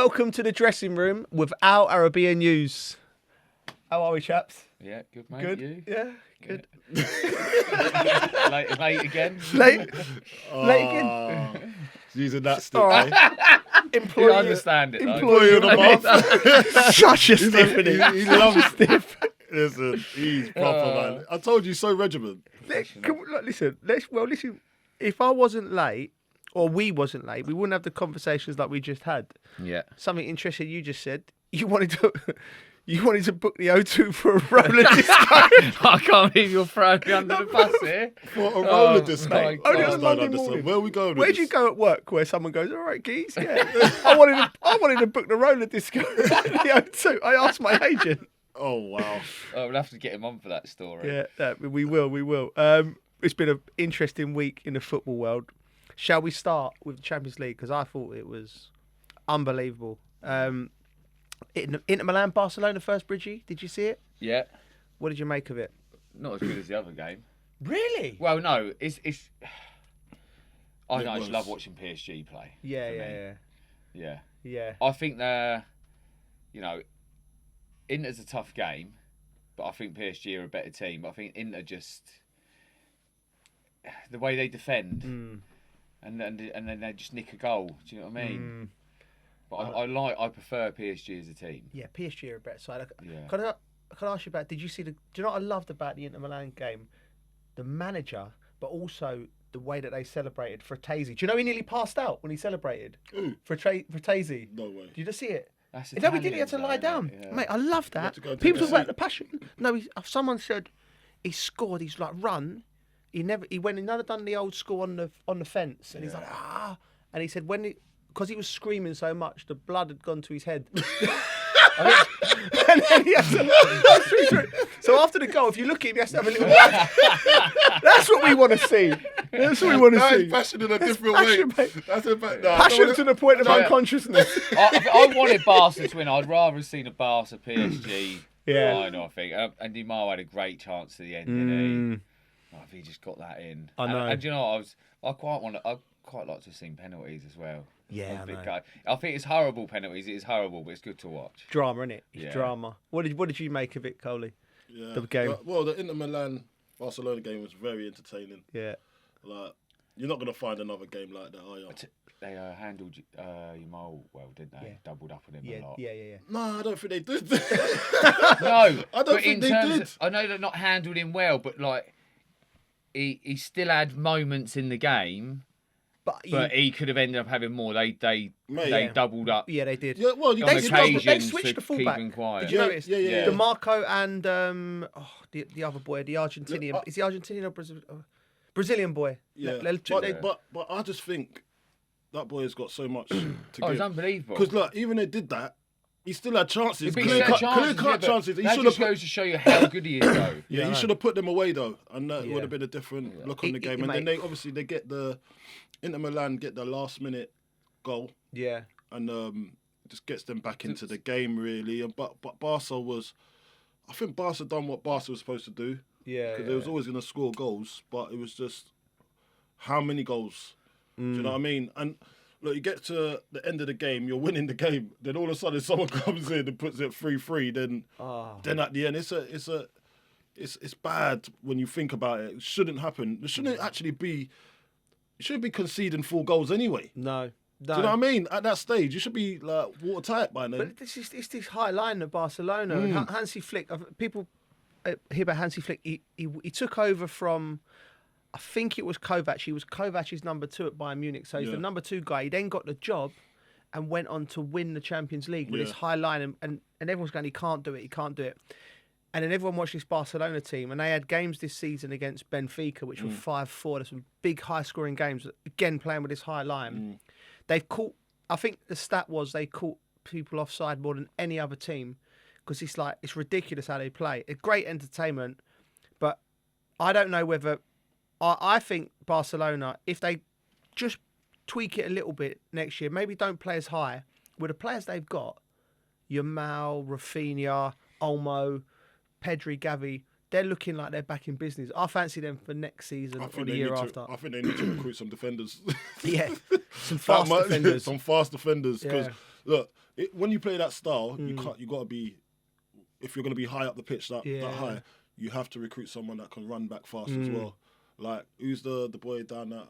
welcome to the dressing room without Arabiya news. How are we, chaps? Yeah, good, mate. Good. You? Yeah, good. Late again. Late again. Using that stick. All right. You understand it, though. Employee of the month. Such a stiff, isn't he? He loves stiff. Listen, he's proper, man. I told you, so regiment. Listen. Listen. If I wasn't late, or we wasn't late, we wouldn't have the conversations like we just had. Yeah. Something interesting you just said. You wanted to book the O2 for a roller disco. I can't believe you're throwing me under the bus here. For a roller disco. my Only God. on Monday morning. Where are we going with Where'd you this? go at work where someone goes, all right, geez, yeah. I wanted to book the roller disco at the O2. I asked my agent. Oh, wow. Oh, we'll have to get him on for that story. Yeah, we will. It's been an interesting week in the football world. Shall we start with the Champions League? Because I thought it was unbelievable. Inter Milan, Barcelona first, Bridgie. Did you see it? Yeah. What did you make of it? Not as good as the other game. Really? Well, no, it's. I It just was. love watching PSG play. Yeah. I think they're, Inter's a tough game, but I think PSG are a better team. But I think Inter just the way they defend, and then they just nick a goal. Do you know what I mean? But I prefer PSG as a team. Yeah, PSG are a better side. Yeah. Can I ask you about? Did you see do you know what I loved about the Inter Milan game? The manager, but also the way that they celebrated Fratesi. Do you know he nearly passed out when he celebrated? Fratesi. No way. Did you see it? That's Is that what he did? He had to Italians, lie though, down. innit? Yeah. Mate, I love that. to go and People take talk a about the passion. No, someone said he scored. He's like run. He went and never done the old school on the fence, and he's like and he said because he was screaming so much, the blood had gone to his head. And then he had to. So after the goal, if you look at him, he has to have a little. That's what we want to see. That's what we want to see. Passion in a different passion, way. mate. That's a Passion to the point of unconsciousness. I wanted Barca to win. I'd rather have seen a Barca PSG final, I think. And Di Maio had a great chance at the end, didn't he? If he just got that in. I know. And you know, I'd quite like to have seen penalties as well. Yeah, I think I think it's horrible penalties. It is horrible, but it's good to watch. Drama, innit? It's Yeah. drama. What did you make of it, Coley? Yeah. The game. Well, the Inter Milan Barcelona game was very entertaining. Yeah. Like, you're not going to find another game like that, are you? They handled Yamal well, didn't they? Yeah. Doubled up on him Yeah. a lot. Yeah. No, I don't think they did. No, I don't but think in they terms did. of, I know they're not handled him well, but like he still had moments in the game, But he could have ended up having more. They Mate, doubled up. yeah, they did. Yeah, well, On They occasions switched to the keep fullback. him quiet. Did you notice? Yeah. DeMarco and the other boy, the Argentinian. Is he Argentinian or Brazilian boy? Yeah. But I just think that boy has got so much to Oh, it's give. unbelievable. Because look, even they did that, he still had chances. But he Clear still cut had chances, chances. but He that should just have. goes to show you how good he is, though. Yeah, he should have put them away though, and that Yeah. would have been a different look on the game. And mate. then they get the Inter Milan get the last minute goal, Yeah. and just gets them back into the game really. And but Barca I think Barca done what Barca was supposed to do. Yeah. Because they was always going to score goals, but it was just how many goals? Do you know what I mean? And look, you get to the end of the game, you're winning the game, then all of a sudden someone comes in and puts it 3-3. Then at the end, it's bad when you think about it. It shouldn't happen. It shouldn't actually be. You shouldn't be conceding 4 goals anyway. No. Do you know what I mean? At that stage, you should be like watertight by then. But it's this high line of Barcelona. And Hansi Flick, people hear about Hansi Flick. He took over from, I think it was Kovac. He was Kovac's number 2 at Bayern Munich. So he's the number 2 guy. He then got the job and went on to win the Champions League with his high line. And everyone's going, he can't do it. And then everyone watched this Barcelona team, and they had games this season against Benfica, which were 5-4. There's some big, high-scoring games. Again, playing with this high line, they've caught. I think the stat was they caught people offside more than any other team, because it's ridiculous how they play. It's great entertainment, but I don't know whether. I think Barcelona, if they just tweak it a little bit next year, maybe don't play as high with the players they've got, Yamal, Rafinha, Olmo, Pedri, Gavi, they're looking like they're back in business. I fancy them for next season or the year after. I think they need to recruit some defenders. Yeah, some fast defenders. Some fast defenders. Because look, when you play that style, you got to be, if you're going to be high up the pitch that high, you have to recruit someone that can run back fast as well. Like, who's the boy down at,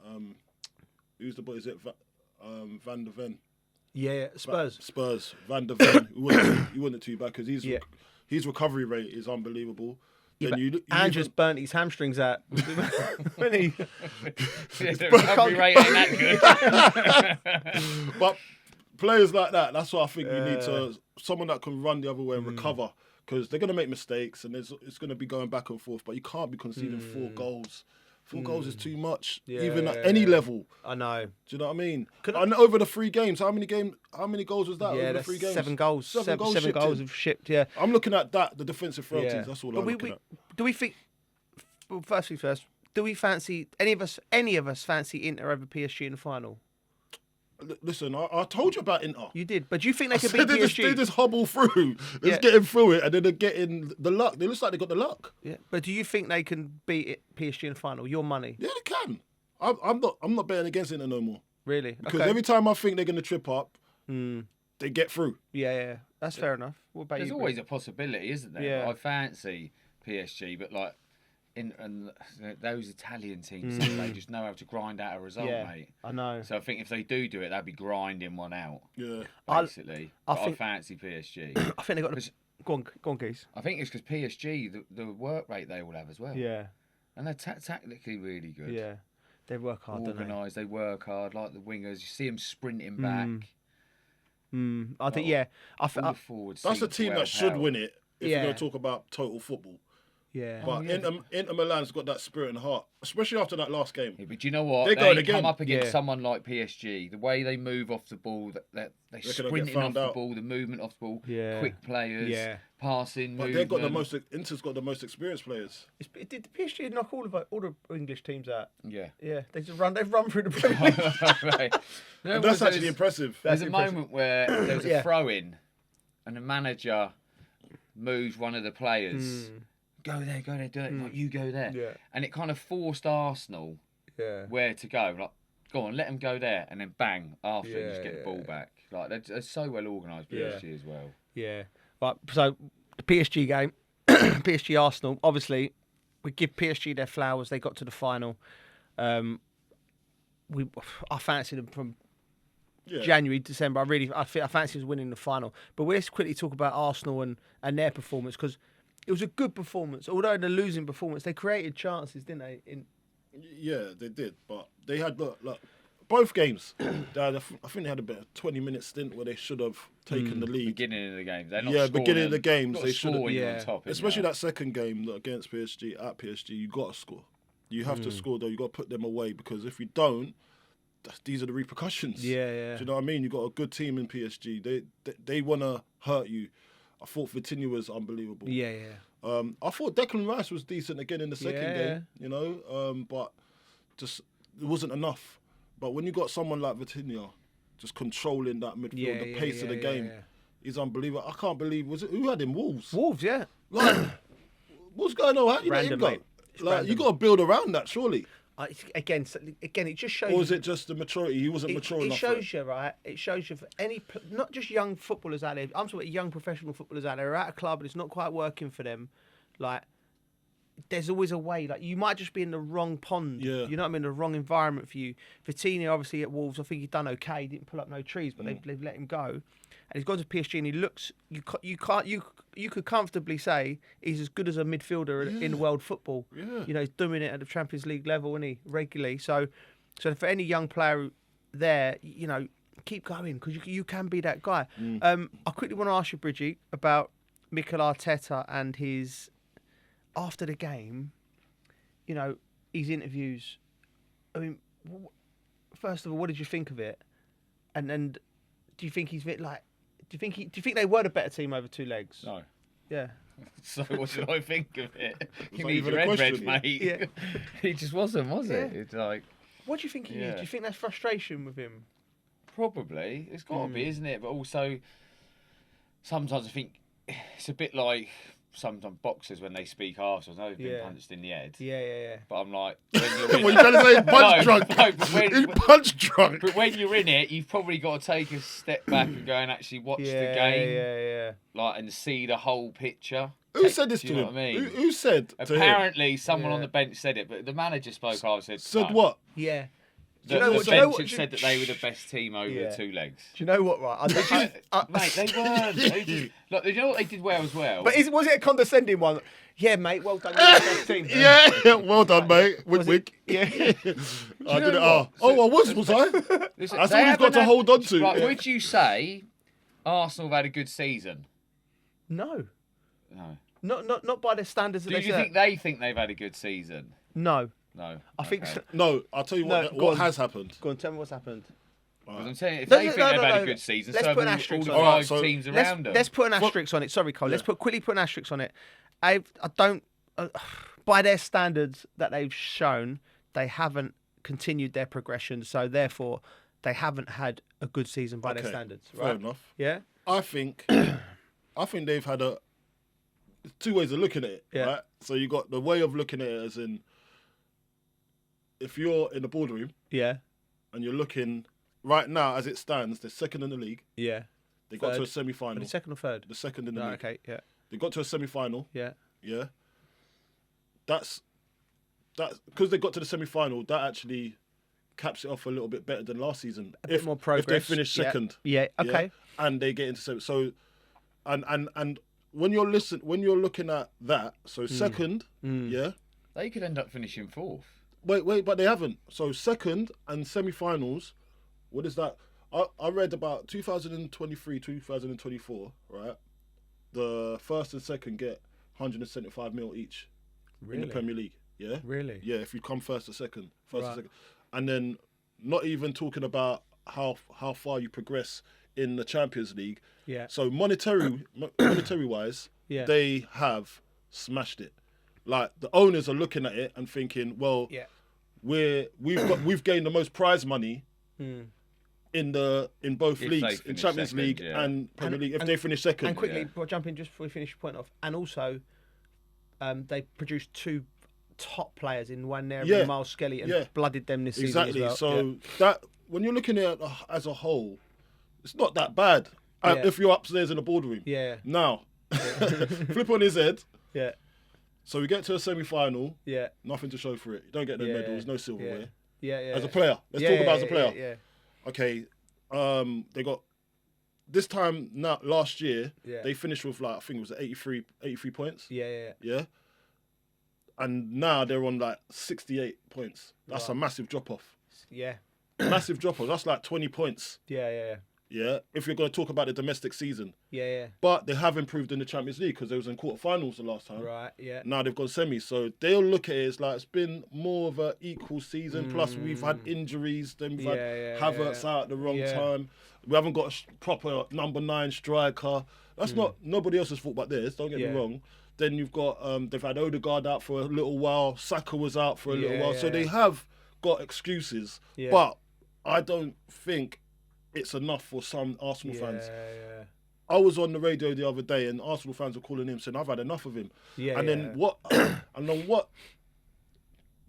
who's the boy, is it Van der Ven? Yeah, Spurs. Van der Ven. He wasn't too bad because his recovery rate is unbelievable. Just burnt his hamstrings out. When he... The recovery rate ain't that good. But players like that, that's what I think you need to, someone that can run the other way and recover, because they're going to make mistakes and it's going to be going back and forth, but you can't be conceding 4 goals. 4 goals is too much, even at any level. I know. Do you know what I mean? And over the 3 games, how many goals was that over the 3 games? 7 goals. 7 goals have shipped, I'm looking at that, the defensive frailties, that's all I'm looking at. Do we think, well, first, do we fancy, any of us fancy Inter over PSG in the final? Listen, I told you about Inter. You did, but do you think they could beat PSG? They just hobble through. They're just getting through it, and then they're getting the luck. They look like they got the luck. Yeah, but do you think they can beat PSG in the final? Your money? Yeah, they can. I'm not betting against Inter no more. Really? Because every time I think they're going to trip up, they get through. Yeah, that's fair enough. What about There's you? always a possibility, isn't there? Yeah. I fancy PSG, but like, and those Italian teams, they just know how to grind out a result, mate. I know. So I think if they do it, they'll be grinding one out. Yeah, basically. I fancy PSG. I think they got. Go on, Keys. I think it's because PSG, the work rate they will have as well. Yeah, and they're tactically really good. Yeah, they work hard. Organised, they work hard. Like the wingers, you see them sprinting back. I think that's a team that should win it. If you're going to talk about total football. Yeah. But Inter Milan's got that spirit and heart, especially after that last game. Yeah, but do you know what? They come up against someone like PSG. The way they move off the ball, they sprinting off the ball, the movement off the ball, quick players, passing, but movement. Inter's got the most experienced players. Did the PSG knock all the English teams out? Yeah. Yeah, they've run through the Premier League. And that's actually impressive. There's a moment where there was a throw-in and the manager moved one of the players. Go there, do it. Like, you go there. Yeah. And it kind of forced Arsenal where to go. Like, go on, let them go there. And then bang, after you just get the ball back. Like, they're so well organised, PSG as well. Yeah. Right, so the PSG game, PSG Arsenal, obviously, we give PSG their flowers. They got to the final. I fancied them from January, December. I fancy us winning the final. But let's quickly talk about Arsenal and their performance, because it was a good performance. Although in a losing performance, they created chances, didn't they? Yeah, they did. But they had, look, both games. I think they had about a 20-minute stint where they should have taken the lead. Beginning of the games. Beginning of the games. They should have. On top, especially that second game against PSG, at PSG, you got to score. You have to score, though. You got to put them away, because if you don't, these are the repercussions. Yeah. Do you know what I mean? You got a good team in PSG. They want to hurt you. I thought Vitinha was unbelievable. Yeah. I thought Declan Rice was decent again in the second game, but just it wasn't enough. But when you got someone like Vitinha just controlling that midfield, the pace of the game, he's unbelievable. I can't believe, who had him? Wolves? Wolves, yeah. Like, what's going on? How you let him go? Like, you got to build around that, surely. Again, it just shows. Or is it just the maturity? He wasn't mature enough. It shows you, right? It shows you for not just young footballers out there. I'm talking about young professional footballers out there who are at a club and it's not quite working for them. Like, there's always a way. Like, you might just be in the wrong pond. Yeah. You know what I mean? The wrong environment for you. Vitinha, obviously at Wolves, I think he's done okay. He didn't pull up no trees, but they've let him go. And he's gone to PSG and he looks. You could comfortably say he's as good as a midfielder in world football. Yeah. You know, he's doing it at the Champions League level, isn't he? Regularly. So for any young player there, you know, keep going, because you can be that guy. I quickly want to ask you, Bridgie, about Mikel Arteta and his, after the game, you know, his interviews. I mean, first of all, what did you think of it? And do you think he's like? Do you think they were the better team over 2 legs? No. Yeah. So what should I think of it? You not need even your a head question. red, mate. Yeah. He just wasn't, was it? It's like, What do you think he is? Do you think that's frustration with him? probably. It's got to be, isn't it? But also, sometimes I think it's a bit like sometimes boxers when they speak arseholes, I know they've been punched in the head. Yeah. But I'm like, when you're in What are you trying to say? Punch drunk. but Punch drunk. But when you're in it, you've probably got to take a step back and go and actually watch the game. Yeah. Like, and see the whole picture. Who said this Do to you know him? what I mean? Who said to him? Apparently, someone on the bench said it, but the manager spoke after and Said no. what? Yeah. The bench had said that they were the best team over the two legs. Do you know what, right? Mate, they weren't. Look, you know what they did well as well? But was it a condescending one? Yeah, mate, well done. You're the best team. Yeah, well done, mate. Wink. Yeah. I did it. I was I? Listen, That's all he's got to hold on to. Right, would you say Arsenal have had a good season? No. No. Not by the standards that Do they you set. think they think they've had a good season? No. No. I think so. No, I'll tell you what has happened. Go on, tell me what's happened. Because I'm saying, if they think they've had a good season, Let's so put an have asterisk all the on it. five teams around them. Let's put an asterisk on it. Sorry, Cole. Let's quickly put an asterisk on it. I don't, by their standards that they've shown, they haven't continued their progression. So therefore, they haven't had a good season by their standards. Right? Fair enough. Yeah. I think they've had two ways of looking at it. Yeah. Right. So you got the way of looking at it as in, if you're in the boardroom. Yeah. And you're looking right now as it stands, they're second in the league. Yeah. They got to a semi-final. The second or third? The second in the league. Okay. Yeah. They got to a semi-final. Yeah. Yeah. That's because they got to the semi-final. That actually caps it off a little bit better than last season. A bit more progress. If they finish second. Yeah. Okay. Yeah, and they get into so, and when you're looking at that, so second, yeah, they could end up finishing fourth. Wait, but they haven't. So second and semi-finals. What is that? I read about 2023, 2024. Right, the first and second get 175 mil each in the Premier League. Yeah, really. Yeah, if you come first or second, and second, and then not even talking about how far you progress in the Champions League. Yeah. So monetary wise, they have smashed it. Like the owners are looking at it and thinking, well, we've gained the most prize money in both leagues, in Champions League and Premier League. If they finish second, and quickly, we'll jump in just before we finish your point off. And also, they produced two top players in Nwaneri and Miles Skelly and blooded them this season as well. So that when you're looking at it as a whole, it's not that bad. If you're upstairs in the boardroom. Yeah. Now, flip on his head. Yeah. So we get to a semi-final. Yeah. Nothing to show for it. You don't get no medals, no silverware. Yeah. As a player, let's talk about as a player. Yeah. Okay. They got this time last year. Yeah. They finished with I think it was 83 points. Yeah. And now they're on 68 points. That's a massive drop off. Yeah. Massive drop off. That's 20 points. Yeah. If you're going to talk about the domestic season. Yeah. But they have improved in the Champions League because they was in quarterfinals the last time. Right. Yeah. Now they've gone semis, so they'll look at it as it's been more of an equal season. Plus we've had injuries. Then we've had Havertz out at the wrong time. We haven't got a proper number 9 striker. That's not nobody else's fault but theirs. Don't get me wrong. Then you've got they've had Odegaard out for a little while. Saka was out for a little while. So they have got excuses. Yeah. But I don't think it's enough for some Arsenal fans. Yeah. I was on the radio the other day and Arsenal fans were calling him saying, I've had enough of him. Yeah. And then what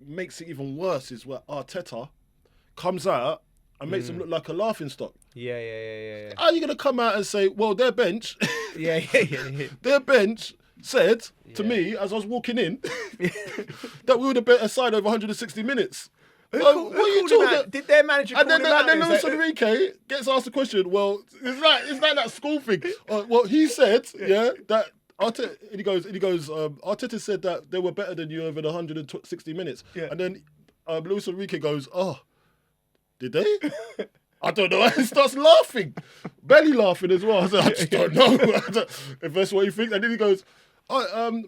makes it even worse is where Arteta comes out and makes him look like a laughing stock. Yeah. How are you gonna come out and say, well, their bench their bench said to me as I was walking in that we were the better side over 160 minutes. What are you talking about? Did their manager call him out? And then Luis Enrique gets asked the question, well, it's like that school thing. Well, he said, that Arteta, and he goes, Arteta said that they were better than you over the 160 minutes. Yeah. And then Luis Enrique goes, oh, did they? I don't know. He starts laughing. Belly laughing as well. I just don't know. If that's what he thinks. And then he goes,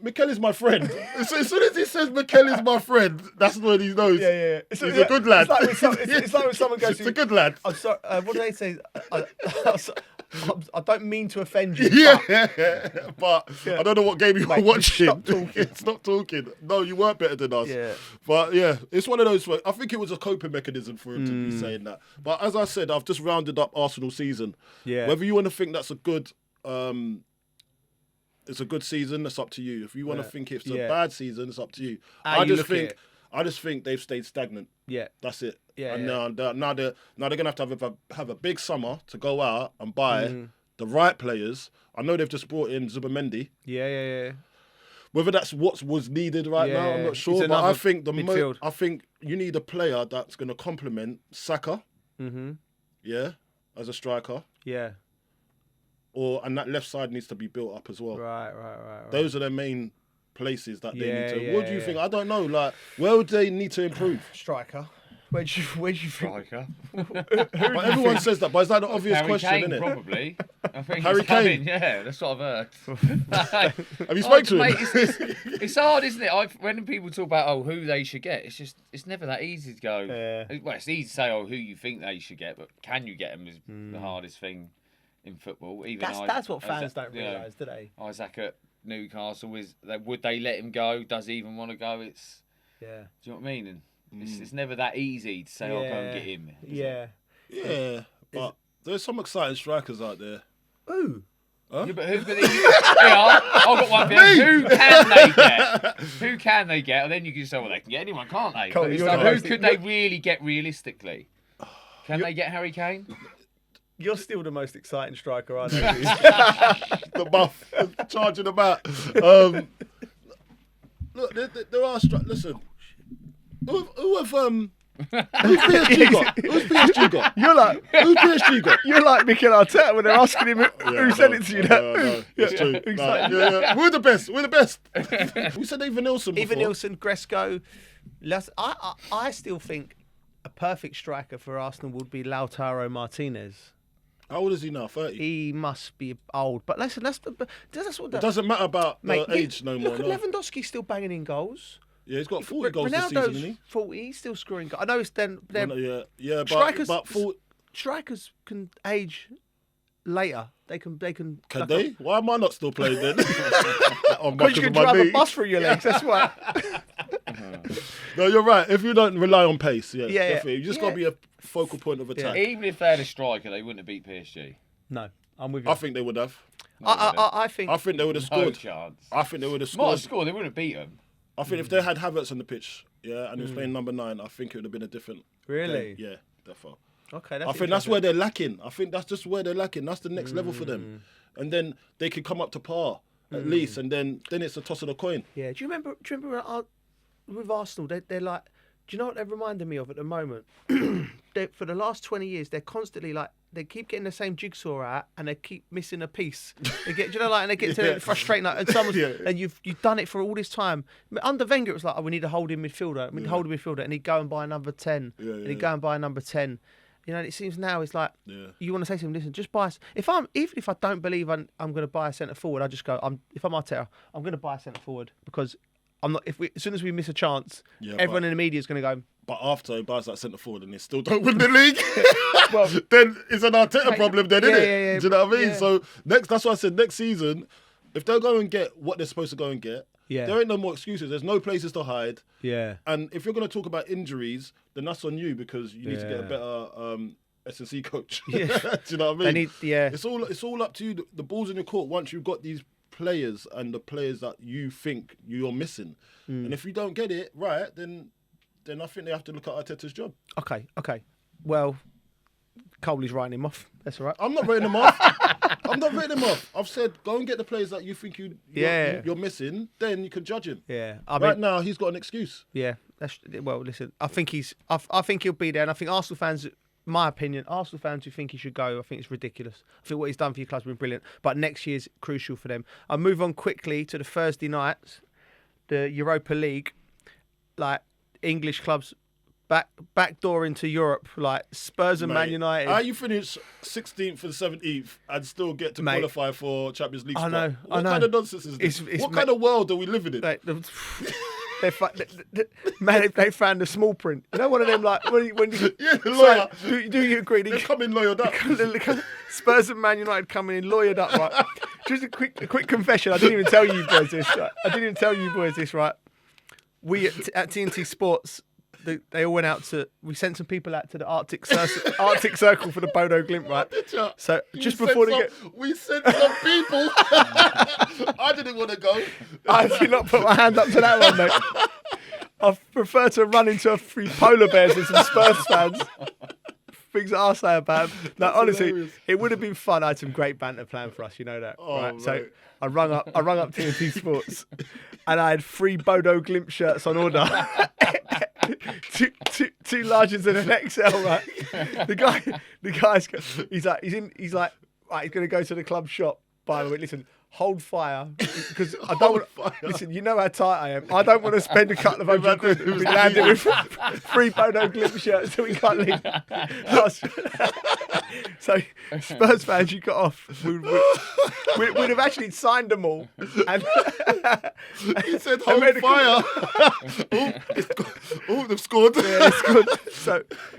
Mikel is my friend. As soon as he says Mikel is my friend, that's when he knows. Yeah. He's a good lad. It's like when someone goes, it's a good lad. I'm sorry. What do they say? I don't mean to offend you. But I don't know what game you were watching. Stop talking. Stop talking. No, you weren't better than us. Yeah. But it's one of those. I think it was a coping mechanism for him to be saying that. But as I said, I've just rounded up Arsenal season. Yeah. Whether you want to think that's a good it's a good season, it's up to you. If you want to think it's a Yeah. bad season, it's up to you. How you look at it. I just think they've stayed stagnant. Yeah. That's it. Yeah, And yeah. now they're gonna have a big summer to go out and buy the right players. I know they've just brought in Zubamendi. Yeah. Whether that's what was needed right now, I'm Yeah. not It's sure. But another I think midfield. I think you need a player that's gonna complement Saka. Mm-hmm. Yeah, as a striker. Yeah. And that left side needs to be built up as well. Right. Those are the main places that they need to. Yeah, What do you yeah. think? I don't know. Like, where would they need to improve? Striker. Where do you think? Striker. But everyone says that. But is that an obvious Harry question, Kane, isn't it? probably. I think Harry he's coming. Kane? Yeah, that's what I've heard. Have you spoken to him? Mate, it's hard, isn't it? When people talk about who they should get, it's never that easy to go. Yeah. Well, it's easy to say who you think they should get, but can you get them is the hardest thing in football. Even That's what fans Isaac, don't realise, do they? Isaac at Newcastle would they let him go? Does he even want to go? Yeah. Do you know what I mean? And it's never that easy to say, "I'll go and get him." is it? Yeah. Yeah, but there's some exciting strikers out there. Ooh. Huh? Yeah, but I've got one for you. Who can they get? Who can they get? And then you can say, well, they can get anyone, can't they? Cool, But it's you're like, the who host. could they really get realistically? Can they get Harry Kane? You're still the most exciting striker I know. The buff charging the bat. Look, there are listen. Who's PSG got? Who's PSG got? Who's PSG got? You're like Mikel Arteta when they're asking him who sent it to you. No, it's true. Yeah. We're the best. We're the best. We said Even Nilsson before. Even Nilsson, Gresco. I still think a perfect striker for Arsenal would be Lautaro Martinez. How old is he now? 30? He must be old. But listen, that's what It doesn't matter about mate, age no more. Look at No. Lewandowski's still banging in goals. Yeah, he's got 40 goals this season, Ronaldo's isn't he? 40. He's still scoring goals. I know it's then. Yeah, Strikers, but strikers can age later. They can. can they? Why am I not still playing then? Because you can drive a bus through your legs. That's why. No, you're right. If you don't rely on pace, Yeah, definitely. You just got to be a focal point of attack. Even if they had a striker, they wouldn't have beat PSG. No, I'm with you. I think they would have. I think. I think they would have No scored. chance. I think they would have Might have scored. scored, they wouldn't have beat them. I think if they had Havertz on the pitch, and he was playing number 9, I think it would have been a different. Really? game. Yeah, definitely. Okay, I think that's where they're lacking. I think that's just where they're lacking. That's the next level for them. And then they could come up to par at least, and then it's a toss of the coin. Yeah. Do you remember with Arsenal? They're like. Do you know what they've reminded me of at the moment? For the last 20 years, they're constantly like they keep getting the same jigsaw out, and they keep missing a piece. They get, do you know, like, and they get to it frustrating. Like, and someone's and you've done it for all this time. Under Wenger, it was like, oh, we need a holding midfielder. We need a holding midfielder, and he'd go and buy a number 10. And he'd go and buy a number 10. You know, and it seems now it's like you want to say to him, listen, just buy. Even if I don't believe I'm going to buy a centre forward, I just go. If I'm Arteta, I'm going to buy a centre forward because I'm not. As soon as we miss a chance, everyone in the media is going to go. But after he buys that centre forward and they still don't win the league, then it's an Arteta problem, then, isn't it? Yeah, do you know what I mean? yeah. So that's why I said next season, if they'll go and get what they're supposed to go and get, there ain't no more excuses. There's no places to hide. Yeah. And if you're going to talk about injuries, then that's on you because you need to get a better S&C coach. Yeah. Do you know what I mean? It's It's all up to you. The ball's in your court once you've got these players and the players that you think you're missing. And if you don't get it right, then I think they have to look at Arteta's job. Okay. Well, Coley's writing him off. That's all right. I'm not writing him off. I've said go and get the players that you think you're missing. Then you can judge him. Yeah. Right now he's got an excuse. Yeah. Listen. I think I think he'll be there, and I think Arsenal fans. My opinion, Arsenal fans who think he should go, I think it's ridiculous. I think what he's done for your club's been brilliant, but next year's crucial for them. I'll move on quickly to the Thursday nights, the Europa League, like English clubs back door into Europe, like Spurs and Man United. How you finish 16th and 17th and still get to qualify for Champions League spot? I know. What kind of nonsense is this? What kind of world are we living in? Like, they found the small print. You know, one of them like when you the lawyer. Do you agree? They're coming lawyered up. Spurs and Man United coming in lawyered up, right? Just a quick confession. I didn't even tell you boys this. Right? We at TNT Sports, they all went out to. We sent some people out to the Arctic Circle for the Bodo Glimt, right? So just before we sent some people. I didn't want to go. I did not put my hand up to that one, mate. I prefer to run into a few polar bears and some Spurs fans. Things that I say about him. No, honestly, hilarious. it would have been fun. I had some great banter planned for us, you know that, right? Mate. So I rung up TNT Sports, and I had 3 Bodo Glimt shirts on order. two larges and an XL, right? He's like, right, he's gonna go to the club shop. By the way, listen, hold fire because I don't want. Listen, you know how tight I am. I don't want to spend a couple of £100 and be landed with 3 Bodo Glimt shirts so we can't leave. So Spurs fans, you got off. We'd have actually signed them all. And he said, "Hold fire." They've scored. Yeah, they scored.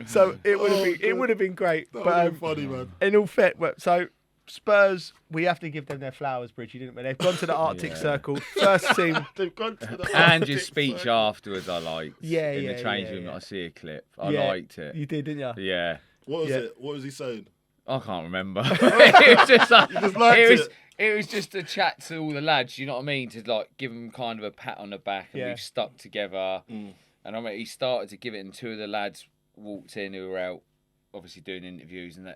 So it would have been great. That But would be funny, man. in all fair, so Spurs, we have to give them their flowers, Bridgie, didn't we? They've gone to the Arctic Circle, first team. They've gone to the And your speech afterwards, I liked. Yeah, in yeah, the change yeah, room, yeah. I see a clip. I Yeah, liked it. You did, didn't you? Yeah. What was it? What was he saying? I can't remember. It was just like, just liked it was just a chat to all the lads. You know what I mean? To like give them kind of a pat on the back, and Yeah. we've stuck together. And I mean, he started to give it, and 2 of the lads walked in who were out, obviously doing interviews, and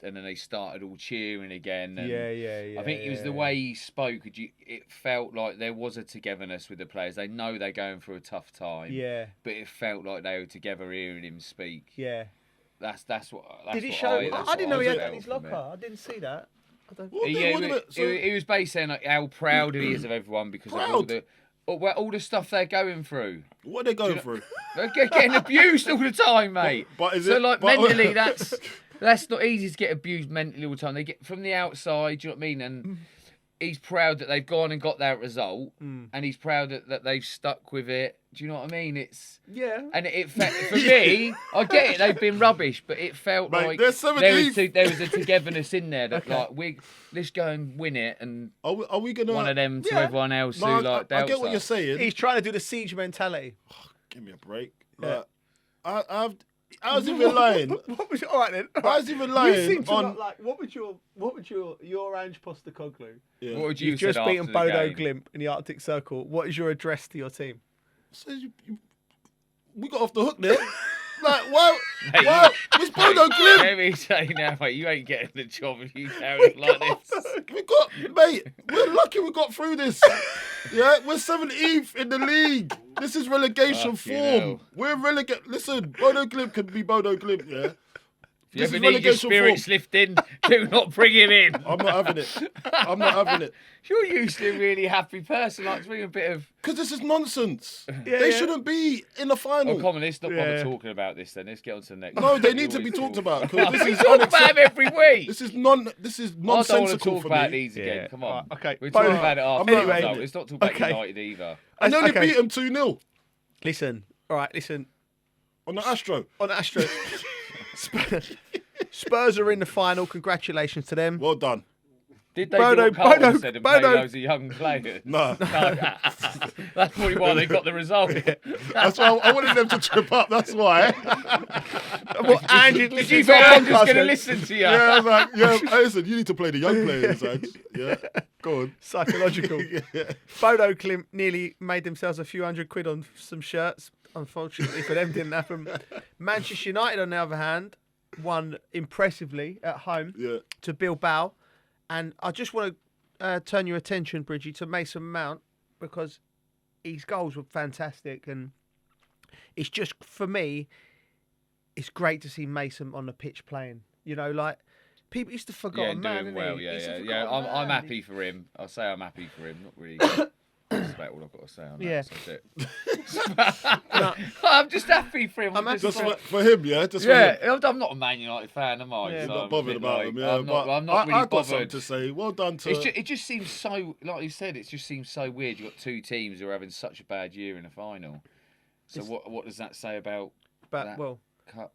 then they started all cheering again. And Yeah. I think it was the way he spoke. It felt like there was a togetherness with the players. They know they're going through a tough time. Yeah. But it felt like they were together hearing him speak. Yeah. That's what. Did he what show? that's I didn't what know he had felt that in his from it. locker. I didn't see that. I don't... What Yeah, what about- so- he was basically saying like how proud he is of everyone because of all the stuff they're going through. what are they going through? They're getting abused all the time, mate. But is so it- like but- mentally, that's not easy to get abused mentally all the time. They get from the outside. Do you know what I mean? And he's proud that they've gone and got that result, and he's proud that they've stuck with it. Do you know what I mean? It's and it felt for me. I get it. They've been rubbish, but it felt Mate, like they're there was a togetherness in there that let's go and win it, and Are we gonna? one of them to everyone else No, who like I doubts get what you're us. saying. He's trying to do the siege mentality. Give me a break. Yeah. I was even lying. What was all right then? All I was right. even You lying seem to on. not like. What would your Ange Postecoglou? Yeah. What would you You've have just said beaten after the Bodo game? Glimt in the Arctic Circle. What is your address to your team? So we got off the hook there. Like, why? It's Bodo Glimt. Let me tell you now, mate, you ain't getting the job if you carry on like this. We're lucky we got through this. Yeah, we're 17th in the league. This is relegation Fucking form. hell. We're relegated. Listen, Bodo Glimt can be Bodo Glimt, yeah? If you This ever is need your relegation spirits form. lifting, do not bring him in. I'm not having it. I'm not having it. You're usually a really happy person, like to bring a bit of. Because this is nonsense. Yeah, They yeah. shouldn't be in the final. Oh, come on, let's not bother Yeah. talking about this then. Let's get on to the next. No, one. they We need to be always talked talk- about. Because this We is talk about them unacceptable. every week. This is I don't want to nonsensical talk for about me. these again. Yeah. Come on. Right, okay. We'll Bodo- talk about it after. I'm not the having result. it. Let's not talk about Okay. United either. And they only Okay. beat them 2-0 Listen. All right. Listen. on the Astro. On Astro. Spurs are in the final. Congratulations to them. Well done. Did they Bodo- do what Carlton Bodo- said and Bodo- play loads of young players? No. That's probably why they got the result. That's why I wanted them to trip up. That's why. Well, and Did you think I'm just going to listen to you? Yeah, I was like, hey, listen, you need to play the young players, Ange. Yeah, go on. Psychological. Yeah. Bodo Glimt nearly made themselves a few £100 on some shirts. Unfortunately for them, didn't happen. Manchester United, on the other hand, won impressively at home Yeah. to Bilbao. And I just want to turn your attention, Bridgie, to Mason Mount because his goals were fantastic. And it's just, for me, it's great to see Mason on the pitch playing. You know, like, people used to forget Yeah, man, doing isn't well. he? Yeah, He's a yeah, yeah. forgotten I'm man. happy for him. I'll say I'm happy for him. Not really. That's about all I've got to say on that. Yeah. So that's it. I'm just happy for him. I'm happy Just for for him, yeah? Just for Yeah, him. I'm not a Man United fan, am I? Yeah. So Not I'm a bothered bit about like- him, yeah. I'm not but really I've got something bothered. to say. Well done to... It just seems so, like you said, it just seems so weird. You've got 2 teams who are having such a bad year in the final. So what does that say about But, that well, cup?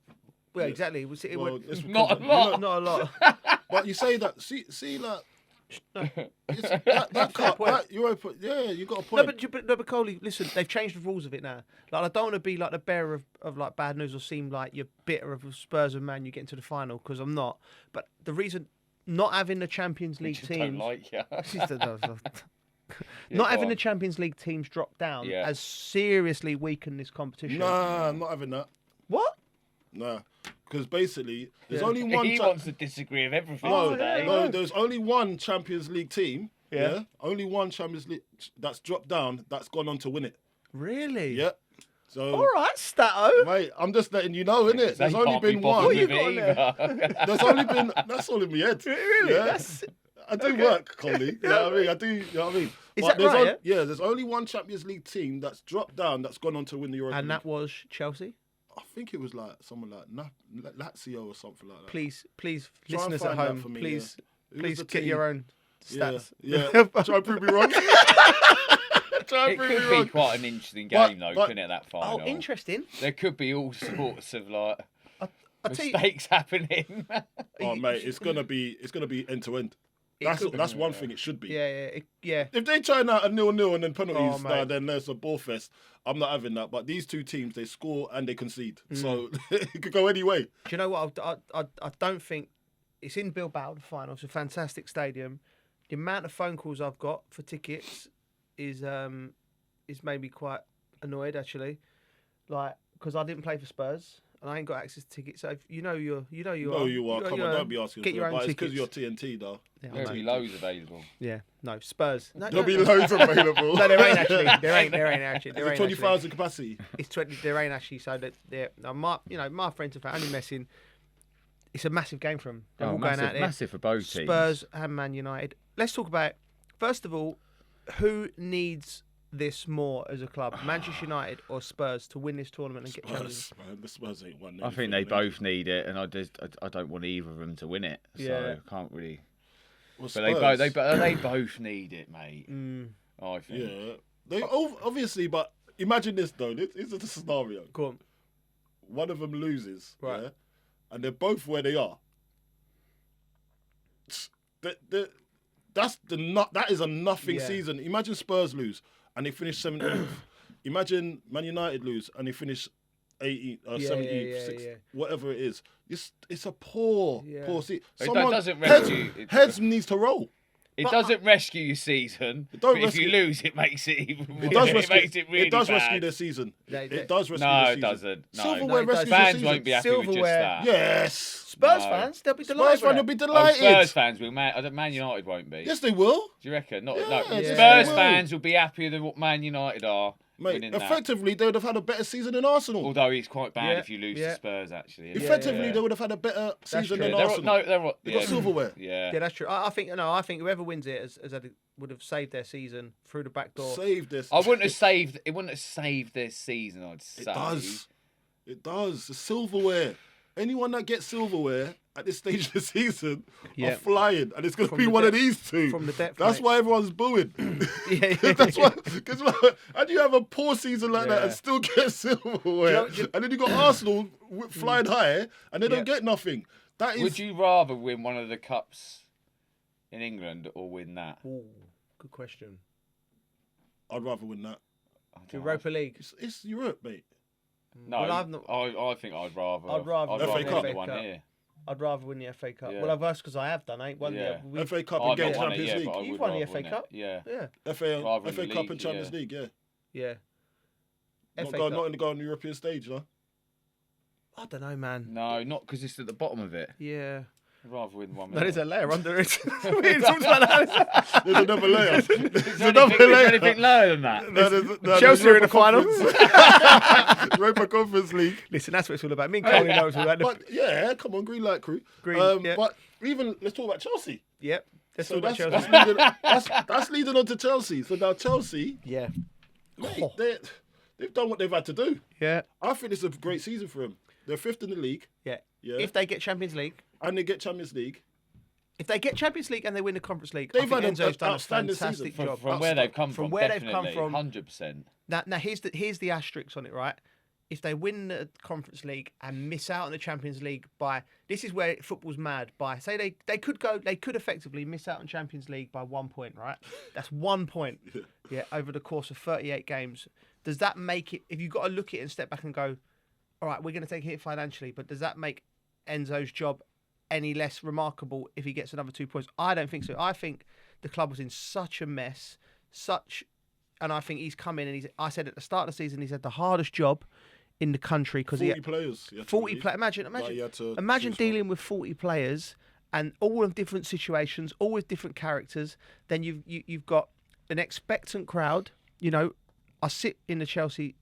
exactly. It Well, was it's Not a because- lot. not a lot. But you say that, see, like, That can't. point. Europa, yeah, you got a No, point. but Coley, listen, they've changed the rules of it now. Like, I don't want to be like the bearer of like bad news or seem like you're bitter of Spurs and Man you get into the final, because I'm not. But the reason not having the Champions League Just teams, don't like you. not having go the on. Champions League teams drop down Yeah. has seriously weakened this competition. Nah, I'm not having that. What? Nah, because basically there's Yeah. only one. He wants to disagree with everything No, today. no, there's only one Champions League team. Yeah. Only one Champions League that's dropped down that's gone on to win it. Really? Yeah. So, All right, Stato. mate, I'm just letting you know, innit? They There's only can't be been bothered one. you with got on it either. There's only been. That's all in my head. Really? Yeah. That's... I do work, Coley. You know what I mean? I do. You know what I mean? Is But that there's right, Yeah, there's only one Champions League team that's dropped down that's gone on to win the Europa And League. that was Chelsea. I think it was like someone like Lazio or something like that. Please, Try and listeners at find that home, for me, please, Who was please the get team? your own Yeah, stats. yeah. Try and prove me wrong. Try and It prove me could wrong. be quite an interesting But- game, though, but- couldn't it, that final? Oh, interesting. There could be all sorts of, like, I'll tell you, mistakes happening. Oh mate, it's gonna be end to end. That's one thing it should be. yeah. If they churn out a 0-0 and then penalties, Oh, mate. then there's a ball fest. I'm not having that. But these two teams, they score and they concede, so it could go any way. Do you know what? I don't think it's in Bilbao. The final. It's a fantastic stadium. The amount of phone calls I've got for tickets is made me quite annoyed actually. Like, because I didn't play for Spurs and I ain't got access to tickets. So if you are. No, you are. Come on, don't be asking Get for your it. own But it's because tickets. you're TNT, though. Yeah, I There'll know. be loads available. Yeah, no Spurs. No, There'll be loads available. No, there ain't actually. There ain't actually. There ain't 20,000 capacity. It's 20. There ain't actually. So that my friends are only messing. It's a massive game for them. They're all going out there. Massive for both teams. Spurs and Man United. Let's talk about, first of all, who needs this more as a club, Manchester United or Spurs, to win this tournament and get champions? Spurs, man, the Spurs ain't won I anything, think they innit? both need it, and I don't want either of them to win it. So Yeah. I can't really. Well, But they Spurs, both need it, mate. I think. Yeah, they obviously. But imagine this though. This is the scenario. Go on. One of them loses, Right. yeah, and they're both where they are. That is a nothing Yeah. season. Imagine Spurs lose and they finish 17th. Imagine Man United lose and they finish 18th, 17th, 6th, whatever it is. It's a poor season. It doesn't rescue. Heads needs to roll. It doesn't rescue your season. don't But if you rescue- lose, it makes it even worse. It does rescue. makes it really it does bad. rescue their season. They- It does rescue No, their it season. doesn't. No. Silverware No, it rescues doesn't. their Fans season. won't be happy with just Silverware. that. Yes. Spurs No. fans, they'll be Spurs delighted. fans will with be that. Oh, delighted. Spurs fans will. Man United won't be. Yes, they will. Do you reckon? Not, Yeah, no. yeah. Spurs They will. fans will be happier than what Man United are Mate, winning that. effectively, they would have had a better season than Arsenal. Although it's quite bad Yeah, if you lose yeah. to Spurs, actually. isn't it? Effectively, Yeah. they would have had a better season true. than They're, Arsenal. they're They got silverware. Yeah. Yeah, that's true. I think whoever wins it would have saved their season through the back door. Save this. I wouldn't have saved. It wouldn't have saved their season. I'd say. It does. It does. The silverware. Anyone that gets silverware at this stage of the season Yeah. are flying, and it's going to From be the one of depth- these two. from the depth, That's mate. why everyone's booing. Yeah. That's why. Because how do you have a poor season like that Yeah. and still get silverware? Do you know- And then you got Arsenal flying high, and they don't get nothing. That is. Would you rather win one of the cups in England or win that? Ooh, good question. I'd rather win that. I don't The know. Europa League. It's Europe, mate. No, Well, I've not- I think I'd rather. I'd rather FA win Cup. the one Cup. here. I've rather win the FA Cup. Yeah. Well, that's because I have done. I ain't won Yeah. the FA Cup I've and get not won it Champions yet, League. but I You've would won the rather FA win it. Cup? Yeah. Yeah, Rather FA than Cup league, and Champions yeah. League, yeah. yeah. Not FA go, Cup. not in the go on the European stage, no. I don't know, man. No, not because it's at the bottom of it. Yeah. I'd rather win one. There is a medal. layer under it. We talked about that. There's another layer. Is There's there another anything, is there layer. anything lower than that? No, there's Chelsea are in Europa the final. Conference- Europa Conference League. Listen, that's what it's all about. Me and Colin know it's all about. But yeah, come on, green light crew. Yeah. But even let's talk about Chelsea. Yep. That's So all about that's, Chelsea. that's leading on to Chelsea. So now Chelsea, Yeah. mate, they've done what they've had to do. Yeah. I think it's a great season for them. They're fifth in the league. Yeah. Yeah. If they get Champions League, And they get Champions League. if they get Champions League and they win the Conference League, They've I think had an Enzo's done a outstanding fantastic season. job. From where they've come From from, where they've come definitely, from. 100%. Now here's the asterisk on it, right? if they win the Conference League and miss out on the Champions League by, this is where football's mad. By say they could effectively miss out on Champions League by 1 point, right? That's 1 point, over the course of 38 games. Does that make it? If you've got to look at it and step back and go, all right, we're going to take a hit financially, but does that make Enzo's job any less remarkable if he gets another 2 points? I don't think so. I think the club was in such a mess, and I think he's come in and I said at the start of the season, he's had the hardest job in the country because 40 players. 40 players. Imagine dealing with 40 players and all of different situations, all with different characters. Then you've got an expectant crowd. You know, I sit in the Chelsea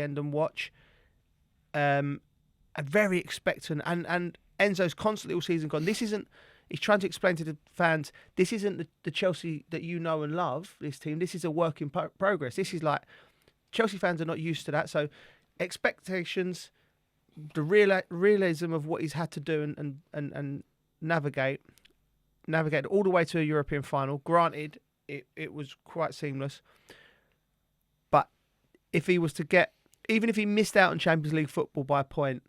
end and watch. A very expectant and Enzo's constantly all season gone. This isn't. He's trying to explain to the fans, this isn't the Chelsea that you know and love. This team. This is a work in progress. This is like Chelsea fans are not used to that. So expectations, the realism of what he's had to do and navigate all the way to a European final. Granted, it was quite seamless, but if he was to get, even if he missed out on Champions League football by a point,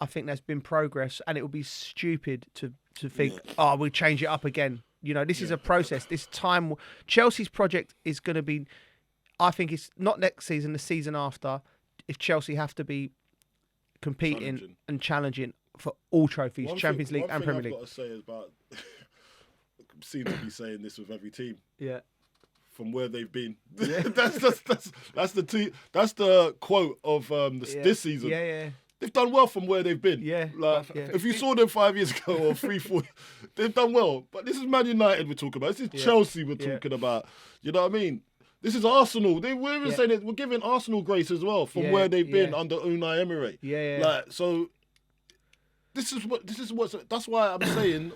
I think there's been progress, and it would be stupid to think, we'll change it up again. You know, this is a process. This time, Chelsea's project is going to be, I think it's not next season, the season after, if Chelsea have to be competing and challenging for all trophies, Champions League and Premier League. I've got to say is about, seem to be saying this with every team. Yeah. From where they've been. Yeah. that's the quote of this season. Yeah. They've done well from where they've been. Yeah. If you saw them 5 years ago or 3-4, they've done well. But this is Man United we're talking about. This is Chelsea we're talking about. You know what I mean? This is Arsenal. We're even saying that we're giving Arsenal grace as well from where they've been under Unai Emery. So this is what. That's why I'm saying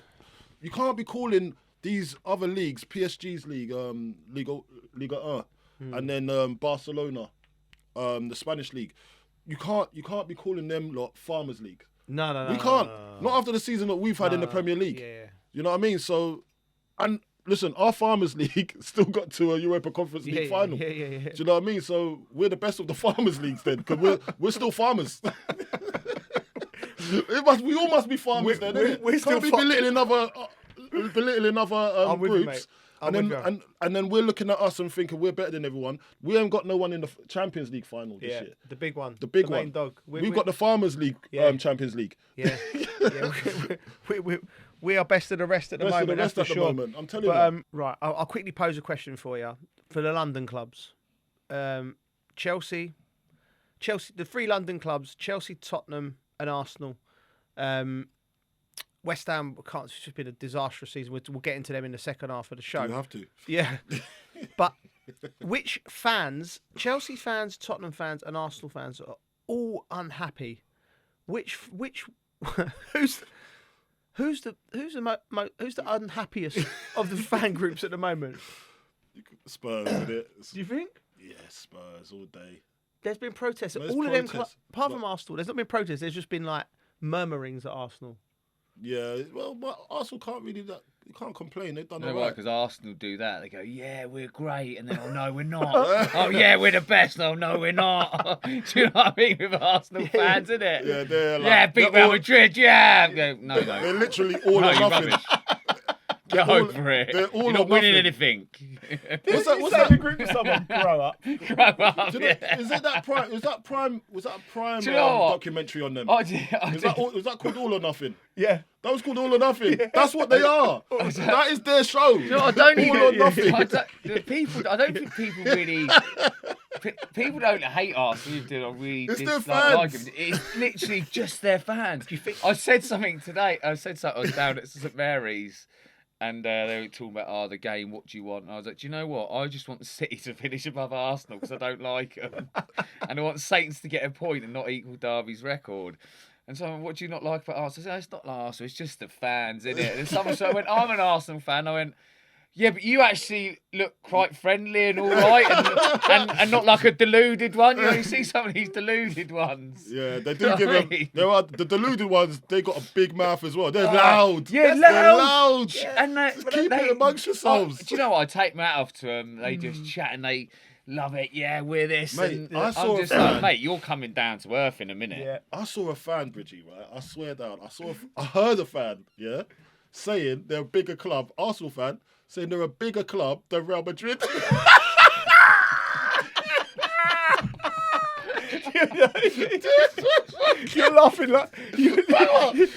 you can't be calling these other leagues, PSG's league, Liga 1, and then Barcelona, the Spanish league. You can't be calling them Farmers League. No. We can't. Not after the season that we've had in the Premier League. Yeah. You know what I mean? So, and listen, our Farmers League still got to a Europa Conference League final. Yeah. Do you know what I mean? So we're the best of the Farmers Leagues then, because we're still farmers. We all must be farmers then. We're still belittling other with you, groups. mate. And then we're looking at us and thinking we're better than everyone. We ain't got no one in the Champions League final this year. The big one. The big main one. dog. We've got the Farmers League Champions League. Yeah. We are best of the rest at the moment. That's for sure. I'm telling you. Right, I'll quickly pose a question for you. For the London clubs. Chelsea, the three London clubs, Chelsea, Tottenham and Arsenal. West Ham, it's just been a disastrous season. We'll get into them in the second half of the show. You have to. Yeah. But which fans, Chelsea fans, Tottenham fans and Arsenal fans are all unhappy? Which who's the unhappiest of the fan groups at the moment? Spurs, isn't it? Do you think? Yeah, Spurs all day. There's been protests at all of them, apart from Arsenal. There's not been protests. There's just been like murmurings at Arsenal. Yeah, well, but Arsenal can't really you can't complain. They've done all right. right. Because Arsenal do that. They go, yeah, we're great. And then, oh, no, we're not. Oh, yeah, we're the best. No, we're not. Do you know what I mean with Arsenal fans, isn't it? Yeah, they're like... beat Real Madrid, yeah. Go, no. They're literally all or nothing. Get over it. You're not winning anything. What's that group of someone? Grow up. Is it that prime? Was that prime documentary on them? Was that called All or Nothing? Yeah. That was called All or Nothing. Yeah. That's what they are. That is their show. I don't All or Nothing. I don't think people really. People don't hate Arsenal. I really dislike them. It's literally just their fans. Do you think? I said something today. I was down at St Mary's. And they were talking about, the game, what do you want? And I was like, do you know what? I just want City to finish above Arsenal because I don't like them. And I want Saints to get a point and not equal Derby's record. And so I went, what do you not like about Arsenal? I said, it's not like Arsenal, it's just the fans, isn't it? And someone said, I'm an Arsenal fan. I went, yeah, but you actually look quite friendly and all right and not like a deluded one. You know, you see some of these deluded ones. Yeah, they do give them. The deluded ones, they got a big mouth as well. They're loud. Yeah, they're loud. Yeah. And just keep it amongst yourselves. Do you know what? I take my hat off to them. They just chat and they love it. Yeah, we're this. Mate, and I saw I'm just a fan. like, mate, you're coming down to earth in a minute. Yeah. I saw a fan, Bridgie, right? I swear down. I heard a fan, yeah, saying they're a bigger club. Arsenal fan saying they're a bigger club than Real Madrid. You're laughing like This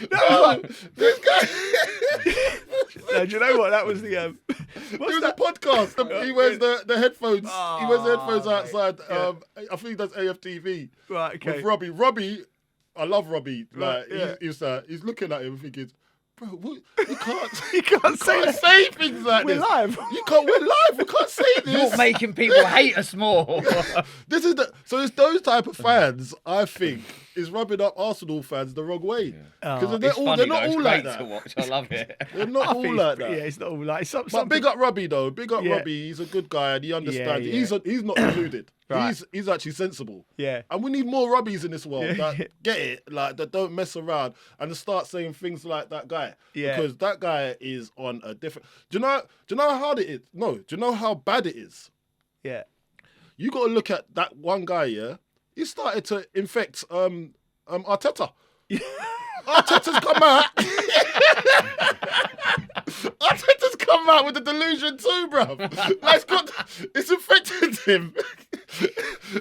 guy. No, do you know what? That was the It was a podcast. He wears the headphones. He wears the headphones outside. Yeah. I think that's AFTV. Right, okay. With Robbie. Robbie, I love Robbie. Right, Like yeah. he's looking at him thinking, bro, what? You can't. You can't say say things like We're this. live. We're live. We can't say this. You're making people hate us more. This is so it's those type of fans, I think, is rubbing up Arsenal fans the wrong way. Because It's funny, they're not though. It's all great like to that. watch. I love it. They're not all like that. Yeah, it's not all like But big up Robbie though. Big up Yeah. Robbie. He's a good guy and he understands. Yeah. He's not deluded. Right. He's actually sensible. Yeah. And we need more Robbies in this world Yeah. that get it, like that don't mess around and start saying things like that guy. Yeah. Because that guy is on a different. Do you know how hard it is? No. Do you know how bad it is? Yeah. You got to look at that one guy. Yeah, he started to infect Arteta. Arteta's come out. Arteta's come out with the delusion too, bruv. Like, it's infected him.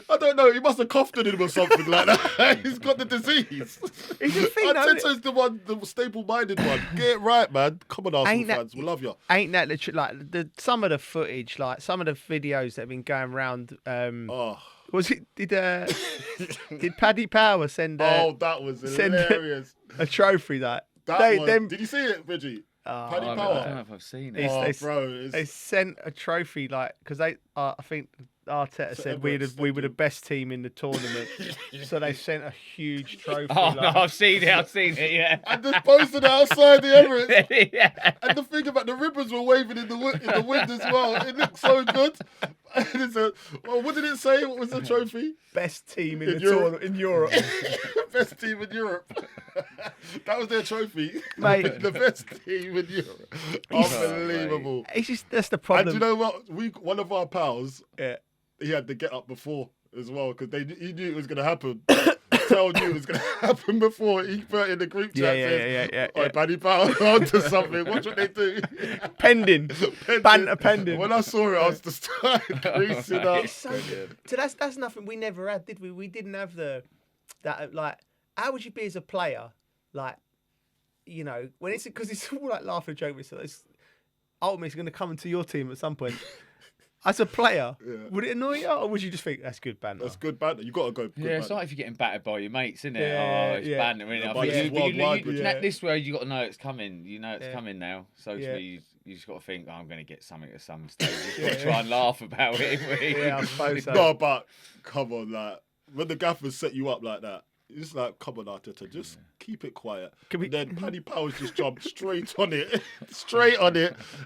I don't know. He must have coughed on him or something like that. He's got the disease. It's the thing, though, Arteta's the stable-minded one. Get it right, man. Come on, Arsenal fans. We love you. Ain't that some of the footage, like some of the videos that have been going around? Oh, Was it did Paddy Power send? that was send hilarious. a trophy that Did you see it, Bridgie? Paddy I Power. don't know if I've seen it. It's- Bro, they sent a trophy like because they I think Arteta said we were the best team in the tournament, so they sent a huge trophy. Oh no, I've seen it. Yeah. and just posted it outside the Emirates. Yeah. And the thing about the ribbons were waving in the wind as well. It looked so good. And it's what did it say? What was the trophy? Best team In the Europe. tournament in Europe. Best team in Europe. That was their trophy. Mate. The best team in Europe. Unbelievable. It's just that's the And problem. do you know what? One of our pals, Yeah. he had to get up before as well because he knew it was going to happen. Tell knew it was going to happen before. He put it in the group chat. Yeah. Oh, Paddy Power onto something. Watch what they do. Pending. Banter pending. When I saw it, I was just started creasing up. It's so good. So that's nothing we never had, did we? We didn't have that like. How would you be as a player, like, you know, when it's because it's all like laughing and joking. So it's ultimately it's going to come into your team at some point. As a player, would it annoy you, or would you just think that's good banter? That's good banter. You got to go. Good Yeah, it's banter. like if you're getting battered by your mates, isn't it? Yeah, Oh, it's yeah. banter, isn't it? Yeah, I but think it's worldwide, but this way you got to know it's coming. You know it's Yeah. coming now. So Yeah. you just got to think, I'm going to get something at some stage. You've got to try and laugh about it. Yeah, I suppose so. No, but come on, like when the gaffers set you up like that, it's like, come on, Arteta, just keep it quiet. Can we- And then Paddy Powers just jumped straight on it,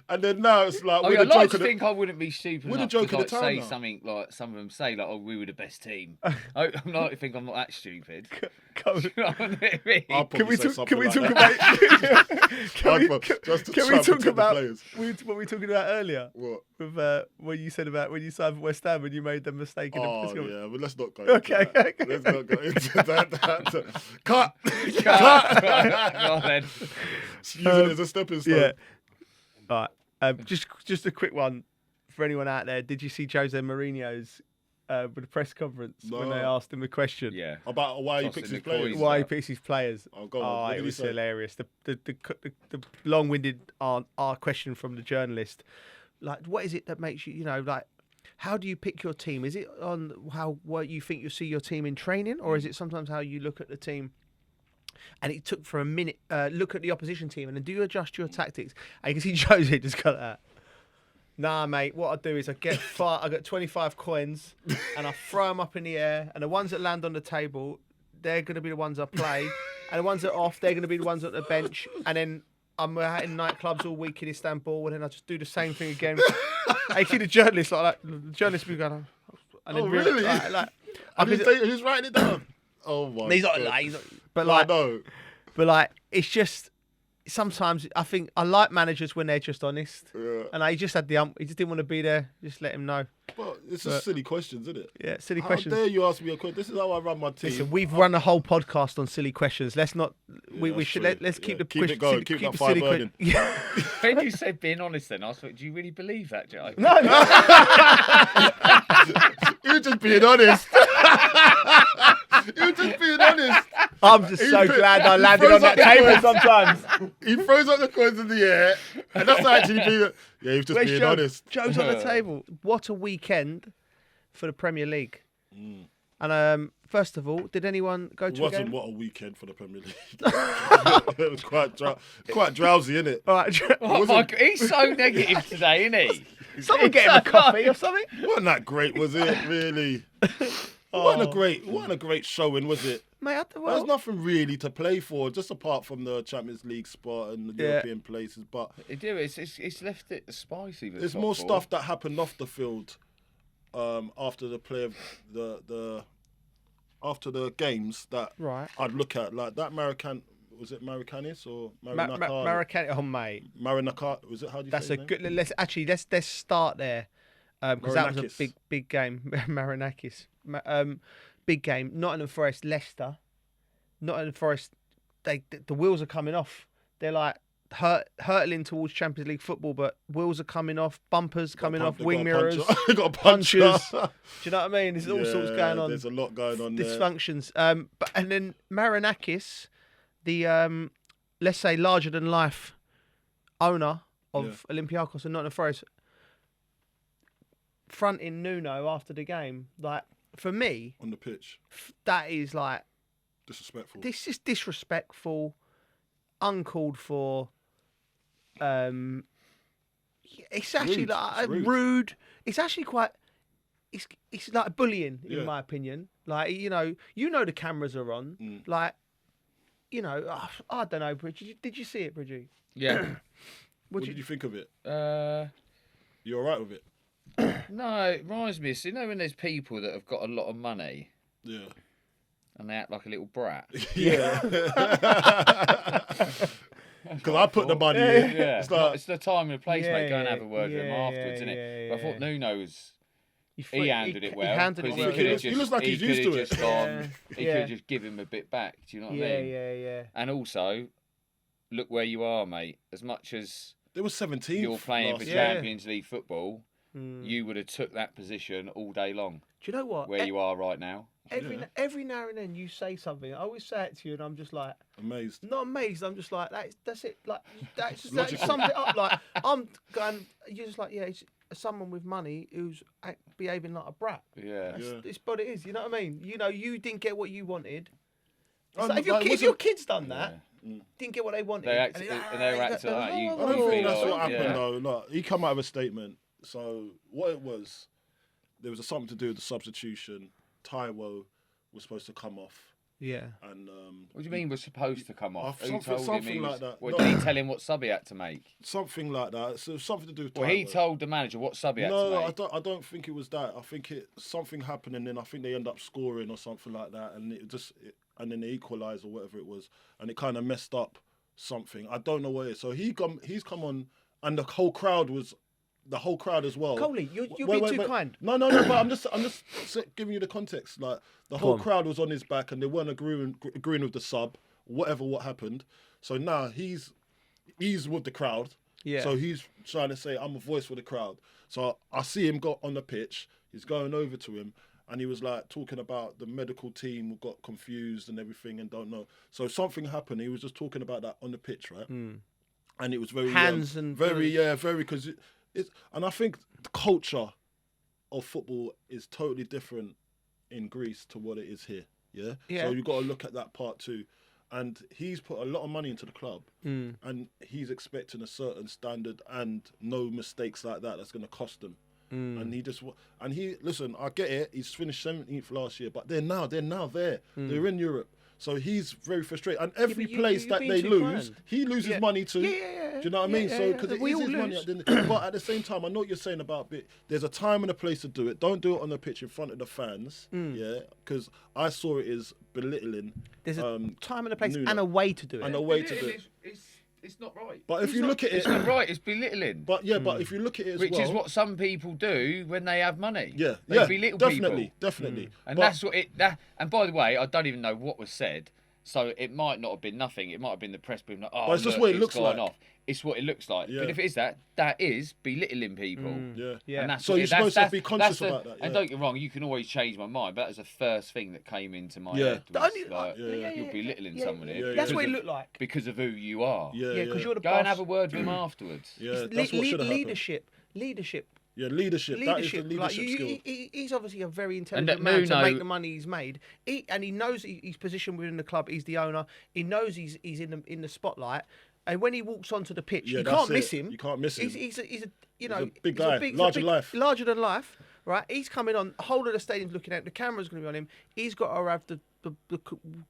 and then now it's like I we're mean, I'd the like joke to of the. think I wouldn't be stupid We're the enough joke to of the like, town say now. something like some of them say like, "Oh, we were the best team." I'm like to think I'm not that stupid. Can You know what I mean? I'll we probably say talk? Can we something talk like about? that. Just to Can try we and talk protect the about players. what we were talking about earlier? What? With what you said about when you signed for West Ham and you made the mistake. Oh yeah, but let's not go. Okay, Into that. okay. Let's not go into that. Cut. Well, then. Using it as a stepping stone. Yeah. All right. Just a quick one for anyone out there. Did you see Jose Mourinho's with the press conference when they No. asked him a question? Yeah. About why he Tossing picks the his players. coins. Why he picks his players? Oh, go on. What did It he was say? hilarious. The long-winded our question from the journalist, like, what is it that makes you, like, how do you pick your team? Is it on what you think you see your team in training, or is it sometimes how you look at the team? And it took for a minute, look at the opposition team, and then do you adjust your tactics? And you can see Jose just got that. Nah, mate. What I do is I get 25 coins, and I throw them up in the air, and the ones that land on the table, they're going to be the ones I play, and the ones that are off, they're going to be the ones at the bench, and then I'm out in nightclubs all week in Istanbul, and then I just do the same thing again. I see the journalist like that. The journalist be going, and then really? Like, And he's writing it down. Oh my. he's not God. like, but No, I like, know. but like, it's just sometimes I think I like managers when they're just honest. Yeah. And he just had he just didn't want to be there. Just let him know. But it's just silly questions, isn't it? Yeah, silly How questions. dare you ask me a question? This is how I run my team. Listen, we've run a whole podcast on silly questions. Let's not. We should let's keep the keep it going. Keep that fire burning. Yeah. When you said being honest, then I thought, do you really believe that, Joe? No. You're just being honest. You're just being honest. I'm just so glad I landed on that table sometimes. He throws up the coins in the air, and that's actually being. Yeah, he was just being honest. Joe's on the table. What a weekend for the Premier League. And first of all, did anyone go to a game? What a weekend for the Premier League. It was quite drowsy, innit? All right. Oh my God, he's so negative today, isn't he? Someone get him a coffee or something. Wasn't that great, was it? Really? Wasn't a great showing, was it? Mate, There's nothing really to play for, just apart from the Champions League spot and the European places. But It's left it spicy. With there's more stuff that happened off the field after the play of after the games that I'd look at, like that was it Marinakiss or Marinakis? Oh, mate. Marinakis, was it? How do you That's say a good. Let's start there because that was a big game. Marinakis, big game. Nottingham Forest, Leicester. Nottingham Forest, the wheels are coming off. They're like hurtling towards Champions League football, but wheels are coming off, bumpers coming off, wing mirrors, got punches. Do you know what I mean? There's all sorts going on. There's a lot going on. Dysfunctions. And then Marinakis, the let's say larger than life owner of Olympiacos and Nottingham Forest, fronting Nuno after the game, like for me on the pitch, that is like disrespectful. This is disrespectful, uncalled for. It's actually rude. It's actually quite. It's like bullying in my opinion. Like you know the cameras are on. Like I don't know, Bridgie. Did you see it, Bridgie? Yeah. What did you think of it? You all right with it? No, it reminds me. So, when there's people that have got a lot of money. Yeah. And they act like a little brat. Yeah. Because I put the money in. Yeah. It's the time and the place, mate. Go and have a word with him afterwards, isn't it? But I thought Nuno was. He handled it well. He looks like he's used to it. He could just give him a bit back. Do you know what I mean? Yeah. And also, look where you are, mate. As much as there was 17. You're playing for Champions League football. You would have took that position all day long. Do you know what? Where you are right now. Every now and then you say something. I always say it to you, and I'm just like amazed. Not amazed. I'm just like that's it. Like that sums it up. Like I'm going. You're just like it's someone with money who's behaving like a brat. Yeah. It's what it is. You know what I mean? You didn't get what you wanted. Like, if your kid's done that. Didn't get what they wanted. They were acting like that. I don't think that's what happened though. Look, he come out with a statement. So what it was, there was something to do with the substitution. Taiwo was supposed to come off. Yeah. And what do you mean was supposed to come off? Something like that. What did he tell him what sub he had to make? Something like that. So something to do with Taiwo. Well, he told the manager what sub he had to make. No, I don't think it was that. I think something happened, and then I think they end up scoring or something like that, and and then they equalised or whatever it was, and it kind of messed up something. I don't know what it is. So he's come on, and the whole crowd as well. Coley, you're being too kind. No, but I'm just giving you the context. Like the whole crowd was on his back, and they weren't agreeing with the sub. What happened? So now he's with the crowd. Yeah. So he's trying to say, I'm a voice for the crowd. So I see him go on the pitch. He's going over to him, and he was like talking about the medical team who got confused and everything and don't know. So something happened. He was just talking about that on the pitch, right? And it was very very because. And I think the culture of football is totally different in Greece to what it is here. Yeah. So you've got to look at that part too. And he's put a lot of money into the club, and he's expecting a certain standard and no mistakes like that. That's going to cost them. And listen. I get it. He's finished 17th last year, but they're now there. They're in Europe. So he's very frustrated. And every place that they lose, he loses money too. Do you know what I mean? So because it is his money. But at the same time, I know what you're saying about there's a time and a place to do it. Don't do it on the pitch in front of the fans. Yeah, because I saw it as belittling. There's a time and a place and a way to do it. And a way to do it. it's not right. But if you look at it, it's not right. It's belittling. But if you look at it as which well, is what some people do when they have money. Yeah, they belittle definitely, people. definitely. And that's what it. And by the way, I don't even know what was said, so it might not have been nothing. It might have been the press being like, "Oh, but it's just what it looks like." Off. It's what it looks like. Yeah. But if it is that is belittling people. Yeah. And that's So you're supposed to be conscious about that. Yeah. And don't get me wrong, you can always change my mind, but that was the first thing that came into my Yeah. head. Was You're belittling someone here. That's what it looked like. Because of who you are. Yeah, because you're the Go boss. and have a word with him afterwards. Yeah, that's what should have happened. Leadership. Yeah, leadership. That is the leadership like skill. he's obviously a very intelligent man to make the money he's made. He knows he's positioned within the club. He's the owner. He knows he's in the spotlight. And when he walks onto the pitch, you can't miss him. You can't miss him. He's a big guy, larger than life, right? He's coming on. The whole of the stadium's looking at. The camera's going to be on him. He's got to have the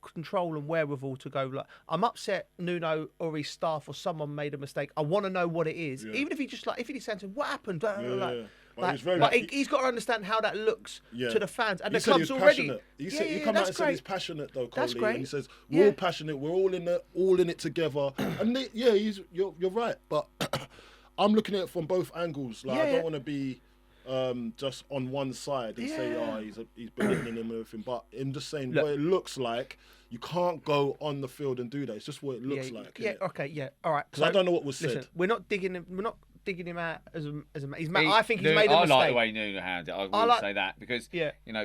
control and wherewithal to go. Like, I'm upset. Nuno or his staff or someone made a mistake. I want to know what it is. Even if he just if he says, "What happened?" He's got to understand how that looks to the fans. And the club's already. He come out and said he's passionate though, Coley. That's great. And he says we're all passionate. We're all in it together. And you're right. But I'm looking at it from both angles. Like I don't want to be just on one side and say, he's belittling him and everything. But I'm just saying what it looks like. You can't go on the field and do that. It's just what it looks like. Yeah. Okay. Yeah. All right. Because I don't know what was said. We're not digging him. We're not digging him out as a. I think he's made a mistake. I like the way Nuno handled it. I will say that because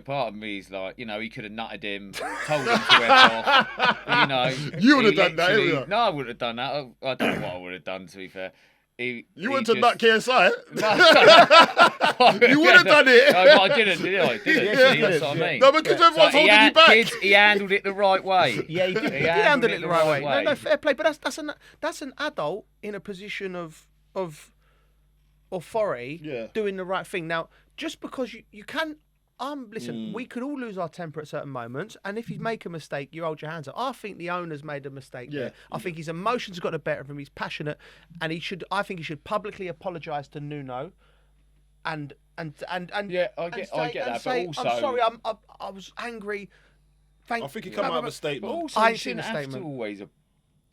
part of me is like, he could have nutted him, told him to F off. You would have done that, wouldn't you? No, I wouldn't have done that. I don't know what I would have done. To be fair. You went to nut KSI. You would have done it. No, but I didn't. Did I? That's what I mean. No, because everyone's holding you back. Kids, he handled it the right way. Yeah, he did handle it the right way. No, fair play. But that's an adult in a position of authority doing the right thing. Now, just because you can. Listen, we could all lose our temper at certain moments, and if you make a mistake, you hold your hands up. I think the owner's made a mistake there. I think his emotions got the better of him. He's passionate, and I think he should publicly apologise to Nuno, and I get that. But also, I'm sorry, I was angry. I think he come out with a statement. But also, you shouldn't have to always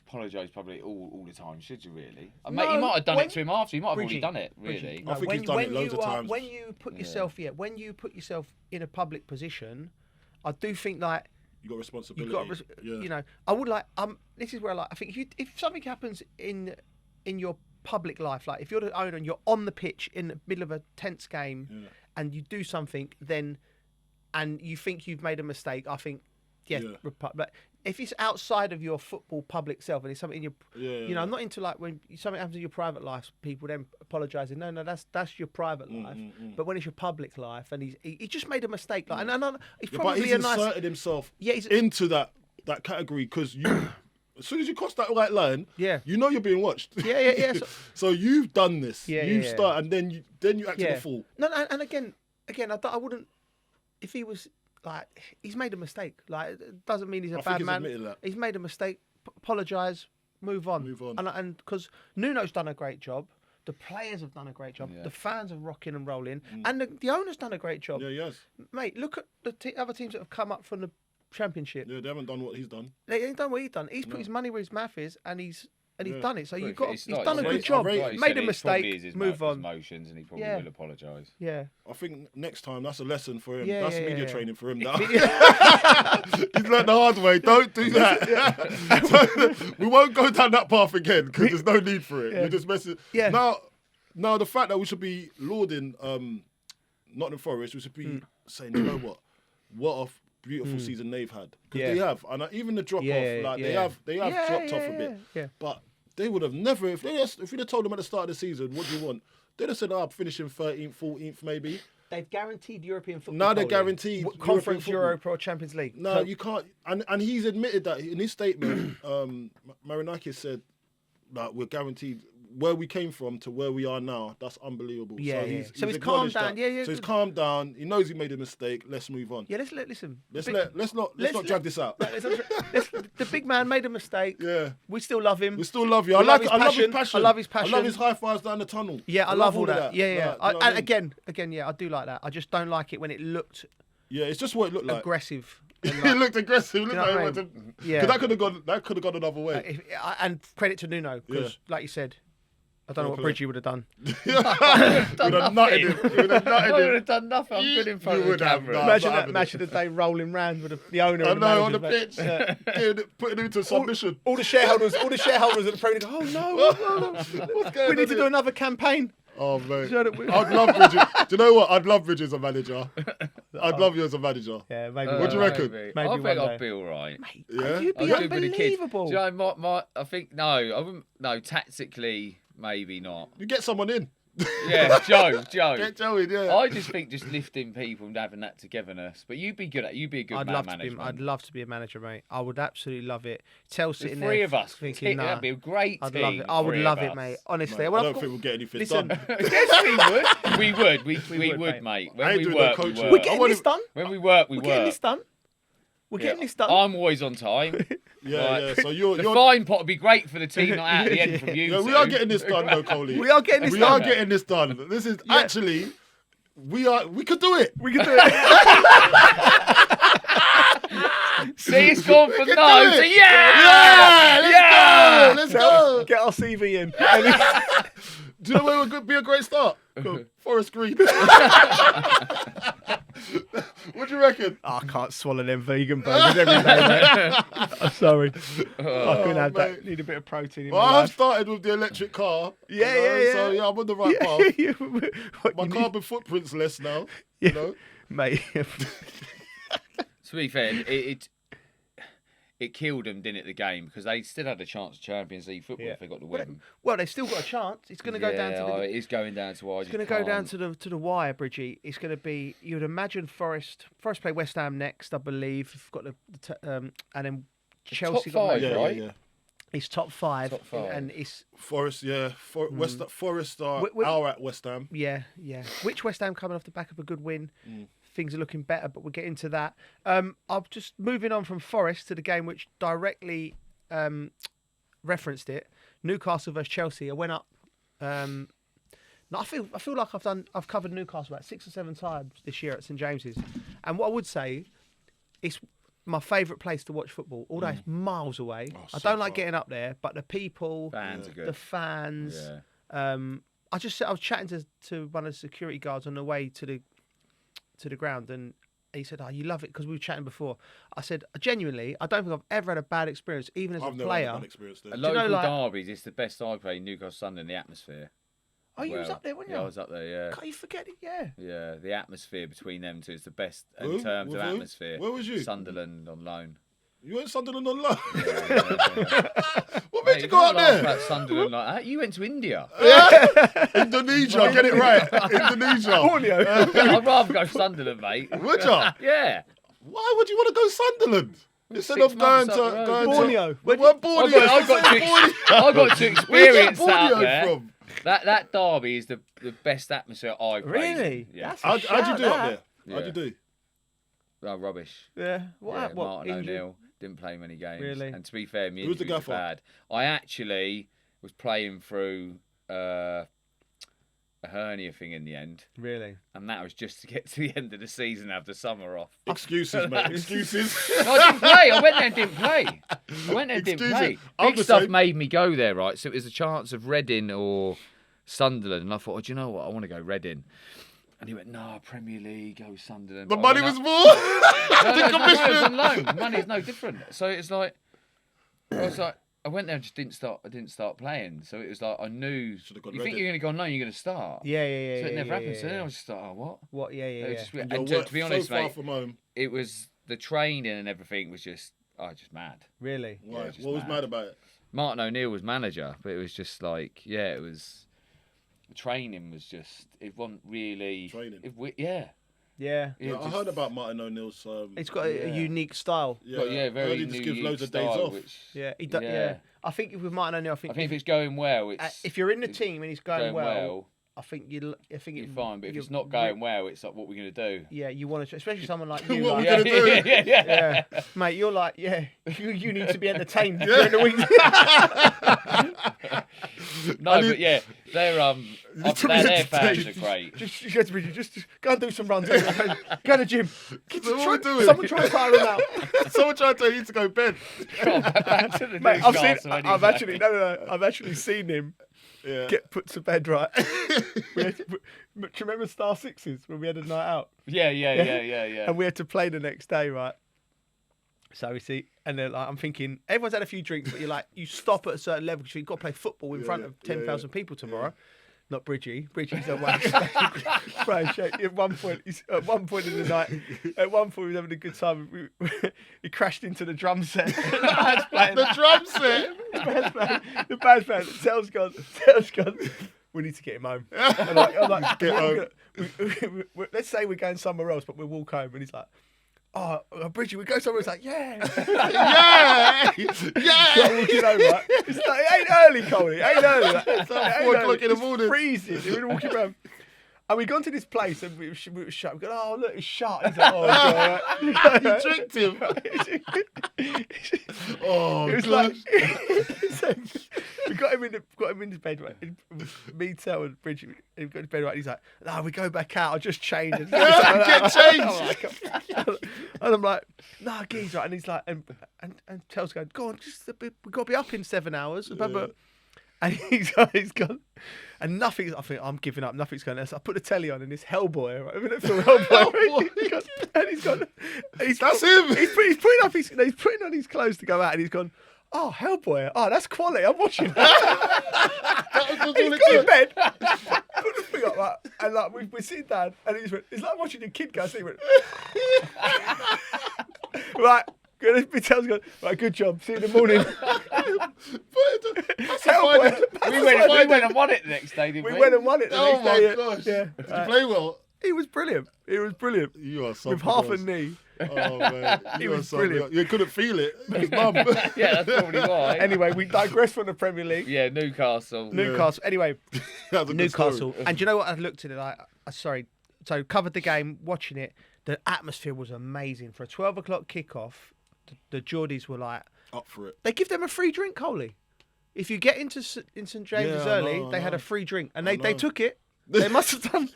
apologise probably all the time, should you really? Mate, you might have done it to him after. You might have already done it, really. I think he's done it loads of times. When you put yourself in a public position, I do think like you got responsibility. I would like this is where I think if something happens in your public life, like if you're the owner and you're on the pitch in the middle of a tense game and you do something and you think you've made a mistake, I think but if it's outside of your football public self and it's something in your, I'm not into like when something happens in your private life, people then apologising. No, that's your private life. But when it's your public life and he just made a mistake, like, and he's probably but he's inserted himself into that category because you. As soon as you cross that white line, you know you're being watched. Yeah. So you've done this. You've started, and then you acted a fool. No, and again, I wouldn't. If he was. Like, he's made a mistake. Like, it doesn't mean he's a bad man. He's made a mistake. Apologise. Move on. And because Nuno's done a great job. The players have done a great job. The fans are rocking and rolling. And the owner's done a great job. Yeah, yes. Mate, look at the other teams that have come up from the Championship. Yeah, they haven't done what he's done. They ain't done what he's done. He's put his money where his mouth is, and he's done it. So he's done a good job. Made a mistake. Move on. Emotions, and he probably will apologise. Yeah. I think next time that's a lesson for him. That's media training for him now. He's learned the hard way. Don't do that. We won't go down that path again because there's no need for it. We're just messing. Yeah. Now the fact that we should be lauding Nottingham Forest, we should be saying, you know what a beautiful season they've had, because they have, and even the drop off, they have dropped off a bit. Yeah. But they would have never, if we'd have told them at the start of the season, what do you want? They'd have said, I'm finishing 13th, 14th, maybe. They've guaranteed European football. Now they're guaranteed Conference, Europa, or Champions League. No, you can't. And he's admitted that in his statement. Marinakis said that we're guaranteed. Where we came from to where we are now, that's unbelievable. So he's calmed down. So he's calmed down. He knows he made a mistake. Let's move on. Yeah, listen. Let's not drag this out. The big man made a mistake. Yeah, we still love him. We still love you. I love his passion. I love his high fives down the tunnel. Yeah, I love all that. Yeah. And again, I do like that. I just don't like it when it looked. Yeah, it's just what it looked like. Aggressive. He looked aggressive. Looked know like he what I wanted mean? to... Yeah. 'Cause that could have gone another way. And credit to Nuno, because, like you said, I don't know what play. Bridgie would have done. Would have nutted him. He would have I nutted would him. have done nothing. I'm good in front You of the would have camera. done. Imagine not that having match it. of the day rolling round with the owner I and know, on the manager, pitch. Yeah. Putting him into submission. All the shareholders at the Premier League go, oh no, What's going we on need to do here? another campaign. Oh, mate. Sure that we- I'd love Bridget. Do you know what? I'd love Bridget as a manager. I'd love you as a manager. Yeah, maybe. What do you reckon? Maybe. Maybe I think one I'd day. be all right. Yeah? You'd I'd be do it with the kids. unbelievable. Do you know, I think, no, I wouldn't, no, tactically, maybe not. You get someone in. Yeah, Joe. Get Joe in, yeah. I just think just lifting people and having that togetherness. But you'd be good at. You'd be a good I'd man love to be. management. I'd love to be a manager, mate. I would absolutely love it. Tell The sitting three there of us. thinking, nah, That'd be a great I'd team. love it. I would three love of it, us. mate. Honestly, Mate, Well, I don't I've think we'll get anything listen, done. Yes, we would. We would, would, mate. mate. I When ain't we doing no work, we coaching. work. We're getting this done. When we work, we We're getting work. this done. We're getting this done. I'm always on time. Yeah. So you're The fine pot would be great for the team not out at the end from you. Yeah, we two. are getting this done, though, Coley. We are getting this We done. are getting this done. This is actually, we could do it. We can do it. See, it's gone from can no do to it. yeah. Let's go. Get our CV in. Do you know where would be a great start? Forest Green. What do you reckon? I can't swallow them vegan burgers every day, mate. I'm sorry. I couldn't have that. mate. Need a bit of protein in Well, my I have life. started with the electric car. Yeah, you know, yeah. So yeah, I'm on the right path. What My you carbon footprint's less now. Yeah. You know. mate. To be fair, it killed them, didn't it, the game? Because they still had a chance of Champions League football if they got the win. Well, they've still got a chance. It's going to go down to the. it is going down to. It's going to go down to the wire, Bridgie. It's going to be. You would imagine Forest play West Ham next, I believe. We've got and then Chelsea top five, got right? Yeah. It's top five, Top five. and it's Forest, yeah. Forest are Wh- are at West Ham. yeah. Which West Ham coming off the back of a good win. Things are looking better, but we'll get into that. I'm just moving on from Forest to the game which directly referenced it. Newcastle versus Chelsea. I went up. No, I feel like I've covered Newcastle about 6 or 7 times this year at St James's, and what I would say, it's my favourite place to watch football. Although it's miles away, I so don't like far. getting up there, but the people, Fans are good. the fans. Yeah. I was chatting to one of the security guards on the way to the ground, and he said, "Oh, you love it," because we were chatting before. I said, "Genuinely, I don't think I've ever had a bad experience, even as I've a never player." had a bad experience there. A you local know, like- derbies, it's the best I play. Newcastle Sunderland, the atmosphere. Oh, you was up there, weren't you? Yeah, I was up there. Yeah. Can't you forget it? Yeah. Yeah, the atmosphere between them two is the best in Who? terms With of who? atmosphere. Where was you? Sunderland on loan. You went Sunderland on loan. Yeah. What Mate, made you go don't out laugh there? about Sunderland like that. You went to India. Indonesia, get it right. Indonesia. Borneo. I'd rather go Sunderland, mate. Would ya? Yeah. Why would you want to go Sunderland? Instead 6 of going months to up the road. going Borneo. to we weren't Borneo. I got to experience that Borneo there. from? That derby is the best atmosphere I've played. Really? Yeah. That's a How'd you shout, do up that. there? How'd you do? Oh, rubbish. Yeah. Yeah, What? Martin Injury? O'Neill didn't play many games. Really? And to be fair, me Who's the injury was gaffer? bad. I actually was playing through a hernia thing in the end, Really? and that was just to get to the end of the season and have the summer off. Excuses, mate. Excuses. No, I didn't play. I went there and didn't play. Excuse play. me. I'm Big the stuff same. made me go there, right? So it was a chance of Reading or Sunderland, and I thought, oh, do you know what? I want to go Reading. And he went, no, Premier League, go Sunderland. The But I money went was up- more. No, The no, it was on commission. loan. The money is no different. So it's like, I went there and just didn't start playing. So it was like, I knew, Should've gone you think Reading. you're going to go on loan, you're going to start. Yeah. Yeah. So it yeah, never yeah, happened. So then yeah. I was just like, oh, what? What? Yeah. It was just weird. You're And to be honest, so far mate, from home. it was the training and everything was just mad. Really? Why? just What was mad. mad about it? Martin O'Neill was manager, but it was just like, it was. The training was just, it wasn't really. Training. Yeah. Yeah. Yeah, I heard about Martin O'Neill's. It's got a unique style. Yeah, But yeah, I heard very he just new gives loads of style, days off. Which, Yeah. He does. Yeah. Yeah. I think with Martin O'Neill, I think if it's going well, it's if you're in the team and he's going well, I think you're fine. But if it's not going well, it's like, what we're going to do? Yeah, you want to, especially someone like you. What like, we gonna do? yeah, mate, you're like, you need to be entertained during the week. But yeah, their fans are great. Just go and do some runs. Go to the gym. What we doing? Someone try and tire him out. Someone tried to tell you to go bed. Back to the Mate, Newcastle I've actually seen him Yeah. get put to bed, right? Do you remember Star Sixes when we had a night out? Yeah. And we had to play the next day, right? So we see, and then like, I'm thinking, everyone's had a few drinks, but you're like, you stop at a certain level because you've got to play football in front of 10,000 people tomorrow. Not Bridgie. Bridgie's a one. At one point in the night, he was having a good time. He crashed into the drum set. The drum set. The band's playing. Tel's gone. We need to get him home. I'm like, Get home. let's say we're going somewhere else, but we'll walk home. And he's like, oh, Bridgie, we go somewhere. It's like, yeah. Walking home, right? It's like, it ain't early, Coley. It ain't early. Like, It's like 4 o'clock in the morning. It's freezing. We're walking around. And we gone to this place and we were shut. We go, oh, look, it's shut. He's like, oh, God. You tricked him. Oh, It was God. like, we got him in the bed, right? Me, Tel, and Bridget, we got in bed, right? He's like, no, we go back out. I'll just change. Get changed. And I'm like, nah, geez, right? And he's like, and Tel's going, go on, we've got to be up in 7 hours. Yeah. And he's gone, and nothing. I think I'm giving up. Nothing's going. So I put the telly on, and this Hellboy, right? And he's gone. That's him. He's putting on his clothes to go out, and he's gone. Oh, Hellboy! Oh, that's quality. I'm watching that. That was He's all it got in took. bed, put the thing up, like, and like we're sitting down, and he's went, it's like watching a kid go. So he went, right. Tel's gone, right, good job. See you in the morning. We went and won it the next day, didn't we? We went and won it the Oh next my day. gosh. Yeah. Did you play well? He was brilliant. You are so With half a knee. Oh man, He was brilliant. You couldn't feel it. His mum. Yeah, that's probably why. Anyway, we digress from the Premier League. Yeah, Newcastle. Anyway, That was a good Newcastle. story. And do you know what? I looked at it. So covered the game, watching it. The atmosphere was amazing for a 12 o'clock kickoff. The Geordies were like Up for it. they give them a free drink, Coley. If you get into St James's Yeah, I early, know, I they had know. a free drink, and I they know. took it. They must have done.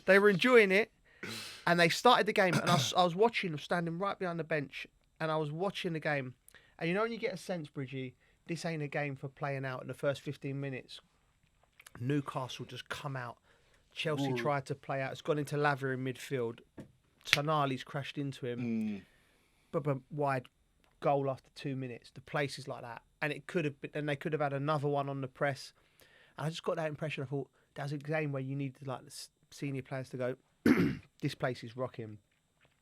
They were enjoying it, and they started the game. And I was watching, standing right behind the bench, and I was watching the game. And you know when you get a sense, Bridgie, this ain't a game for playing out in the first 15 minutes. Newcastle just come out. Chelsea tried to play out. It's gone into Lavia in midfield. Tonali's crashed into him. But wide goal after 2 minutes. The place is like that. And it could have been, and they could have had another one on the press. And I just got that impression. I thought that was a game where you needed like the senior players to go, this place is rocking.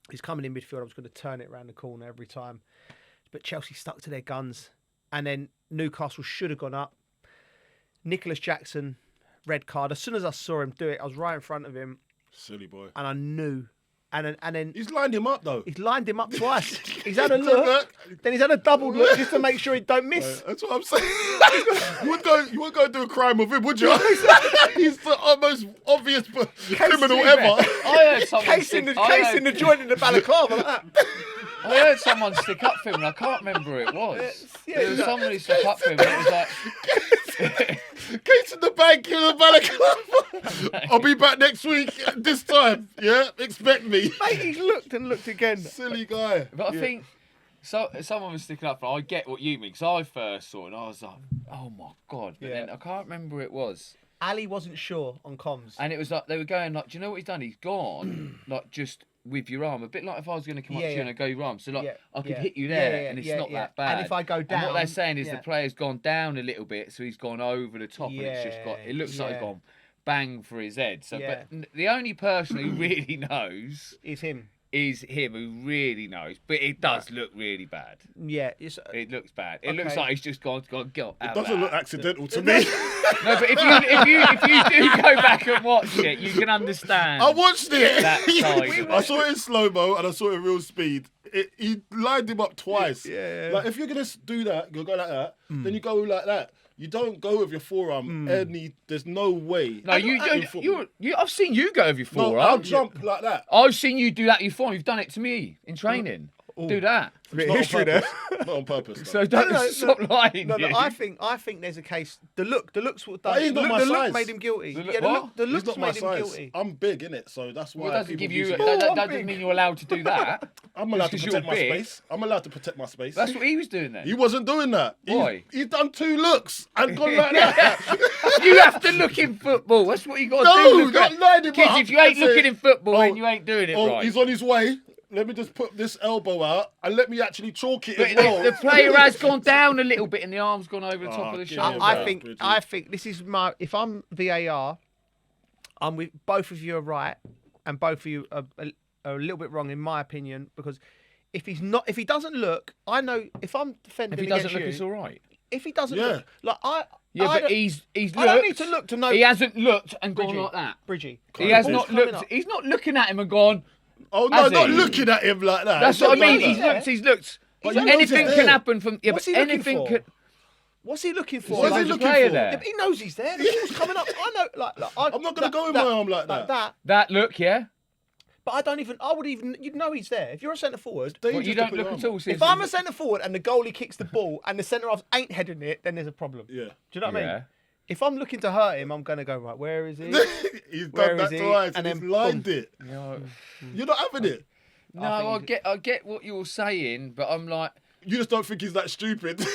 He's coming in midfield. I was going to turn it around the corner every time. But Chelsea stuck to their guns. And then Newcastle should have gone up. Nicholas Jackson, red card. As soon as I saw him do it, I was right in front of him. Silly boy. And I knew. And then He's lined him up though. he's lined him up twice. He's had a look. Then he's had a double look just to make sure he don't miss. That's what I'm saying. you wouldn't go do a crime with him, would you? He's the most obvious criminal ever. I heard someone Case in the joint in the balaclava like that. I heard someone stick up for him, and I can't remember who it was. There was someone who stuck up for him, and it was like... Case in the bank in the balaclava. I'll be back next week this time. Yeah, expect me. Mate, he's looked and looked again. Silly guy. But I think someone was sticking up for. I get what you mean, because I first saw it and I was like, "Oh my god!" But then I can't remember who it was. Ali wasn't sure on comms, And it was like they were going like, "Do you know what he's done? He's gone like just with your arm, a bit like if I was going to come up to you and I go your arm, so like I could hit you there, and it's not that bad. And if I go down, and what they're saying is the player's gone down a little bit, so he's gone over the top, and it's just got. It looks like it's gone bang for his head. So, but the only person who really knows is him. Is him who really knows, but it does look really bad. Yeah, it looks bad. It looks like he's just gone out. It doesn't look accidental to me. No, but if you do go back and watch it, you can understand. I watched it. That side. I saw it in slow mo and I saw it in real speed. He lined him up twice. Yeah. Like if you're gonna do that, you'll go like that. Then you go like that. You don't go with your forearm there's no way. No, I've seen you go with your No, forearm. I'll jump like that. I've seen you do that with your forearm. You've done it to me in training. Do that. Bit of Not on history there. purpose. Not on purpose. So don't stop lying. No, you. I think there's a case. The looks what But done. he's not my The look size. made him guilty. The look- Yeah, what? the He's looks not my made him size. guilty. I'm big, innit? So that's why. Well, that doesn't people give you. use it. That I'm doesn't mean you're allowed to do that. I'm allowed to Just 'cause protect you're my big. space. I'm allowed to protect my space. That's what he was doing then. He wasn't doing that. Why? He's done 2 looks and gone like that. You have to look in football. That's what you got to No, do. Look not at- line him Kids, up if you ain't and say, looking in football, oh, then you ain't doing it right. He's on his way. Let me just put this elbow out and let me actually chalk it But as well. the player has gone down a little bit and the arm's gone over the top of the give shoulder. him I that, think Bridgie. this is my. If I'm VAR, I'm with both of you are right, and both of you are a little bit wrong in my opinion, because if he doesn't look, I know if I'm defending If he against doesn't look, you, it's all right. if he doesn't Yeah. look, like Yeah, I but don't- he's looked. I don't need to look to know. He hasn't looked and gone Bridgie, like that. Bridgie, He has ball's not coming looked. up. He's not looking at him and gone. Oh no, Has not he? looking at him like that. That's It's what I not mean. like He's that. looked. He's looked. But you know Anything he's can there. happen from. Yeah, What's but he looking anything for? could. What's he looking for? What is he Like, looking player for? there. yeah, but he knows he's there. The ball's coming up. I know. I'm not gonna go with my arm like that. That look, yeah. But I don't even. I would even. You'd know he's there. If you're a centre forward. Well, Dangerous you to don't put look your at arm all. up. Since If I'm a centre forward and the goalie kicks the ball and the centre halves ain't heading it, then there's a problem. Yeah. Do you know what I mean? Yeah. If I'm looking to hurt him, I'm going to go, right, where is he? He's Where done that is he? twice And and he's then lined boom. it. No, You're not having it. I get what you're saying, but I'm like, You just don't think he's that stupid. he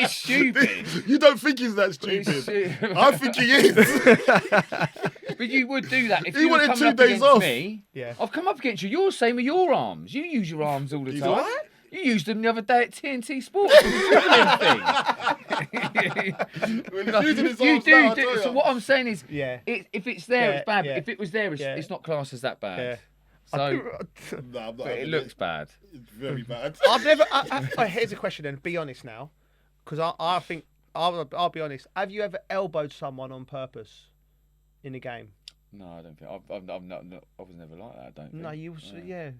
is stupid. You don't think he's that He's stupid. stupid. I think he is. But you would do that if He you were wanted coming 2 up days against off. me. Yeah. I've come up against you. You're the same with your arms. You use your arms all the He's time. alright. You used them the other day at TNT Sports. for the dribbling thing. When he's using his You arms now, I do. tell So ya. what I'm saying is, Yeah. if it's there, Yeah, it's bad. yeah. But if it was there, Yeah. it's not classed as that bad. Yeah. So No, I'm not but it having looks bad. It's very bad. I've never. Here's a question then. Be honest now, because I think I'll be honest. Have you ever elbowed someone on purpose in a game? No, I don't think. I'm not. I was never like that. I don't. No, think. you. Yeah.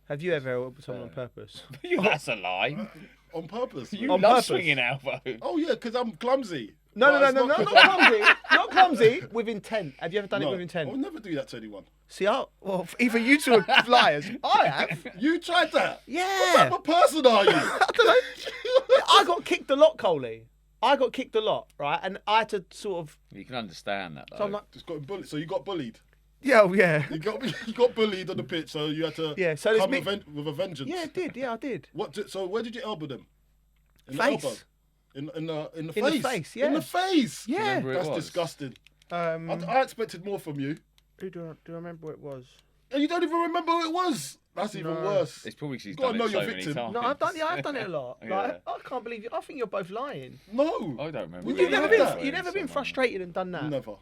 Have you ever elbowed someone on purpose? That's a lie. On purpose. You On love purpose. swinging elbow. Oh yeah, because I'm clumsy. No, But not it's 'cause clumsy. Not clumsy. With intent. Have you ever done it with I intent? would never do that to anyone. See, either you two are liars. I have. You tried that. What Yeah. type of person are you? I don't know. I got kicked a lot, Coley. I got kicked a lot, right? And I had to sort of. You can understand that though. So I'm like, Just got bullied. So you got bullied. yeah, oh, yeah. You got bullied on the pitch. So you had to Yeah, so there's come me- with a vengeance. Yeah, I did. Yeah, I did. So where did you elbow them? In Face. the elbow. In the In the face. face, yeah. In the face. Yeah. Remember who it That's was? disgusting. Um, I expected more from you. who do I remember what it was? And you don't even remember who it was. That's even No. worse. It's probably 'cause he's Gotta done know it so your many victim. times. No, I've done it a lot. Yeah. Like, I can't believe you. I think you're both lying. No. I don't remember. You've You've never done been. that. You've never been frustrated and done that. Never.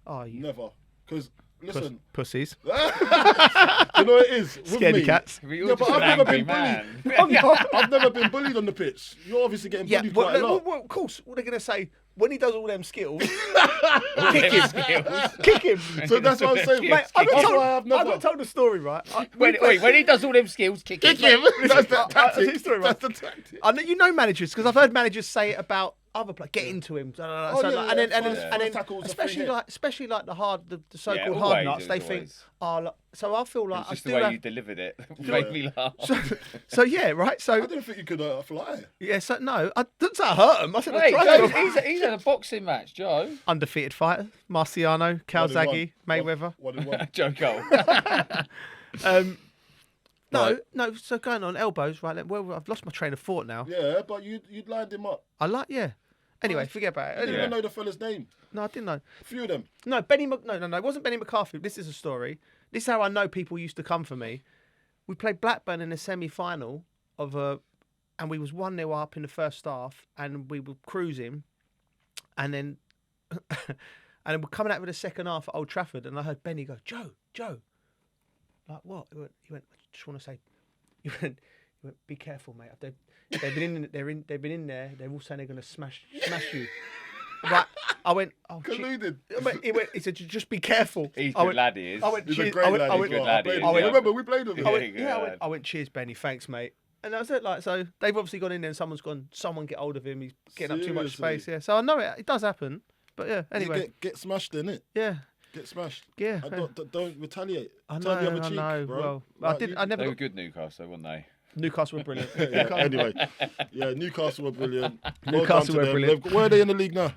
Oh, you Never. Because, listen, pussies. you know what it is? With Scaredy me, cats. You're Yeah, just but an I've never angry been man. I've never been bullied on the pitch. You're obviously getting Yeah, bullied quite a lot. well, of course. What they're gonna say when he does all them skills? Kick him. Kick him. So that's what I'm saying. Mate, Mate, I That's got why I've told, I never... got told a story, right? When he does all them skills, kick him. That's the I'll tell you a tactic. story, right? That's the tactic. I know you know managers because I've heard managers say it about other players. Get into him. yeah, and then first tackle's a free especially like the so-called Yeah, hard always, nuts. it They was think, always. oh, look, so I feel like It's I just the still way have, you delivered it made me laugh. so yeah, right. I So didn't think you could fly. yeah, so no, I didn't say I hurt him. I said I Mate, tried Joe, to. he's had a boxing match, Joe. Undefeated fighter, Marciano, Calzaghe, Mayweather. 1-1. Joe Cole. No, no. So going on elbows, right? Well, I've lost my train of thought now. Yeah, but you'd lined him up. Yeah. Anyway, forget about I it. didn't Anyway, even know the fella's name. no, I didn't know. A few of them. No, no, it wasn't Benny McCarthy. This is a story. This is how I know people used to come for me. We played Blackburn in a semi-final and we was 1-0 up in the first half, and we were cruising, and then we're coming out with the second half at Old Trafford, and I heard Benny go, Joe, like what? He went, I just want to say, he went, be careful, mate. They've been in there. They're all saying they're going to smash you. Right. I went, oh, Colluded. he said, just be careful. He's I good went, lad, he is. I went, He's cheers. a great lad. I went, as well. lad, I played he with is, him. yeah. Remember, we played with him. I went, Yeah, I went, cheers, Benny. Thanks, mate. And that's it. Like, so they've obviously gone in there and someone get hold of him. He's getting up too much Seriously? space. Yeah. So I know it does happen. But yeah, Does it anyway. get smashed, innit? Yeah. Get smashed. Yeah. Don't retaliate. I Turn the know, other cheek, I know. bro. Well, Like, I never They were got... good Newcastle, weren't they? Newcastle were brilliant. Anyway, yeah, Newcastle were brilliant. Newcastle were brilliant. Where are they in the league now?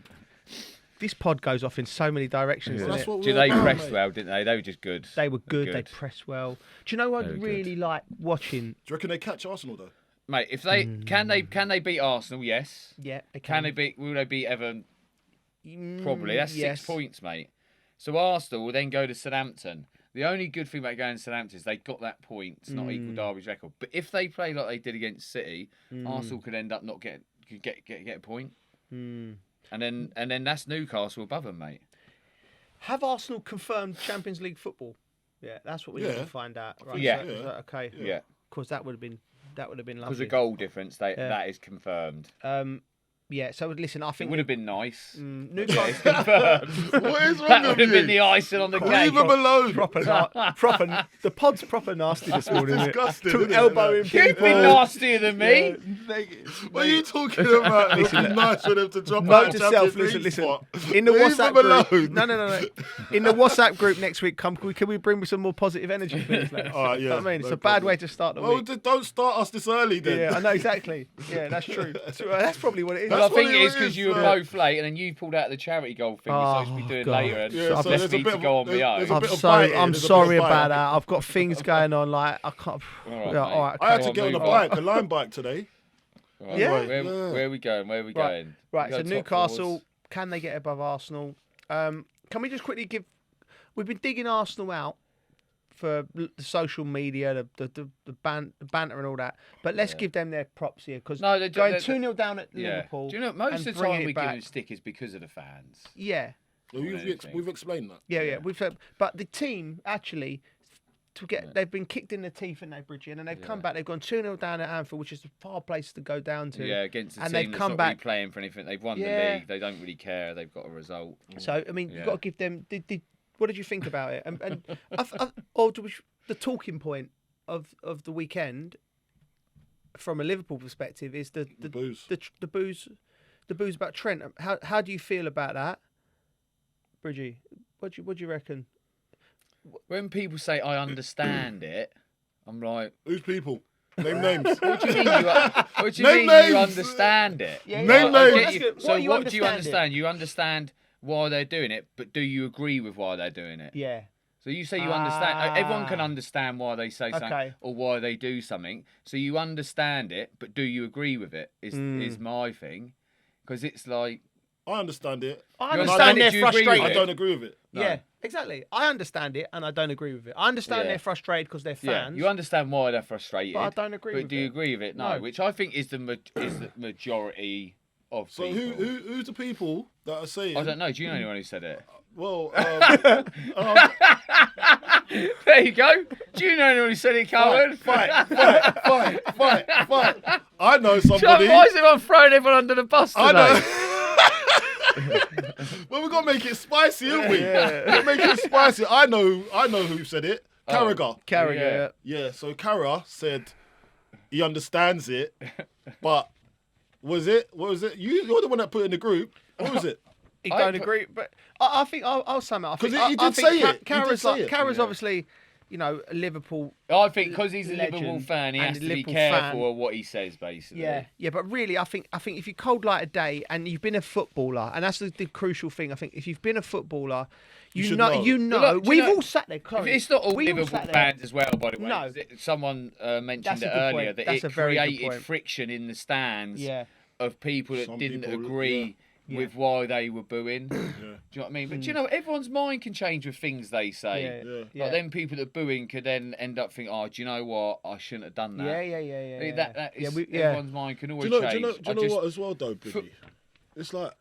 This pod goes off in so many directions. Well, doesn't that's it? what Do we're they about, pressed mate. well, didn't they? They were just good. They were good. They Good. pressed well. Do you know what I They were really like watching? Do you reckon they catch Arsenal though? Mate, if they can they beat Arsenal? Yes. Yeah, they Can they beat? Will they beat Everton? Probably. That's yes. 6 points, mate. So Arsenal will then go to Southampton. The only good thing about going to Southampton is they got that point. It's not equal Derby's record. But if they play like they did against City, Arsenal could end up not get a point. And then that's Newcastle above them, mate. Have Arsenal confirmed Champions League football? Yeah, that's what we need to find out. Right, Yeah. is that okay. Yeah. Of course, that would have been lovely. Because of goal difference, that is confirmed. Yeah. So listen, I It think would have been nice. Newcastle. What is wrong That with would have you? been the icing on the Leave cake. them alone. proper. The pod's proper nasty this morning. Isn't it? disgusting, Took isn't it? elbowing Like, You'd people. be nastier than me. What are you talking about? It'd be nice for them to drop Note out to of self, Champions League listen. spot. In the Leave WhatsApp them group. alone. No. In the WhatsApp group next week, can we bring some more positive energy, please? Lads? All right, yeah, You know what I mean, it's no a bad problem. way to start the Well, week. don't start us this early then. Yeah, I know exactly. Yeah, that's true. So, that's probably what it is. Well, I That's think what it it is because is, you were yeah. both late, and then you pulled out the charity goal thing you're supposed to be doing God. later, and Yeah, so left there's a me bit to of- go on my there's- own. there's a I'm bit of sorry. biting, I'm there's a bit sorry of about biting. that. I've got things going on. Like I can't. All right, Yeah, mate. all right. I had okay. to get on a move on. bike, a line bike today. Right, Yeah? Where are we going? Where are we going? Right. We So go top Newcastle, forwards. can they get above Arsenal? Can we just quickly give? We've been digging Arsenal out for the social media, the banter and all that. But let's give them their props here because No, going 2-0 down at Yeah. Liverpool. Do you know most and of the bringing time it we give back. them stick is because of the fans. Yeah. We've explained that. Yeah. We've said, but the team actually they've been kicked in the teeth in that Bridget, and they've come back. They've gone 2-0 down at Anfield, which is a far place to go down to. Yeah, against a and team they've that's come not back. really playing for anything. They've won the Yeah. league. They don't really care. They've got a result. So I mean, Yeah. you've got to give them. What did you think about it? And the talking point of the weekend, from a Liverpool perspective, is the booze. the booze about Trent. How do you feel about that, Bridgie? What do you reckon? When people say I understand it, I'm like, Who's people? Name names. what do you mean what do you Name mean you names. understand it? Yeah, Name I names. get you. What So do you what do you understand understand? You understand why they're doing it, but do you agree with why they're doing it? Yeah. So you say you understand. Everyone can understand why they say something Okay. or why they do something. So you understand it, but do you agree with it? Is my thing, because it's like I understand it. I You understand understand it, their do you agree with frustration. I it? don't agree with it. No. Yeah, exactly. I understand it, and I don't agree with it. I understand Yeah. they're frustrated because they're yeah, fans. you understand why they're frustrated. But I don't agree But with do you it. agree with it? No, No. which I think is the majority of So people. who's the people that are saying? I don't know. Do you know anyone who said it? Well, There you go. Do you know anyone who said it, Carlton? fight. I know somebody. Why is everyone throwing everyone under the bus today? I know. Well, we gotta make it spicy, haven't we? Gotta make it spicy. I know who said it. Carragher. Carragher. Yeah. Yeah. So Carragher said he understands it, but what was it? You're the one that put it in the group. What was it? He I don't put- agree, but I think I'll sum it up. 'Cause he I did think say it. He did Carragher's say it. Carragher's Yeah. obviously, a Liverpool. I think because he's a Legend Liverpool fan, he and has a to be Liverpool careful fan. of what he says, basically. Yeah, but really, I think if you cold light a day and you've been a footballer, and that's the crucial thing. I think if you've been a footballer, you should know. know. But look, do you We've know- all sat there. Chloe, It's not all we Liverpool sat there. fans as well, by the way. No. Someone mentioned That's a it good earlier point. that That's a it very good created point. friction in the stands Yeah. of people that Some didn't people, agree with why they were booing. Do you know what I mean? But do you know, everyone's mind can change with things they say. Yeah. Like them people that booing could then end up thinking, oh, do you know what? I shouldn't have done that. Yeah. That is, we- everyone's mind can Do always you know? change. Do you know what as well, though, Biggie? It's like,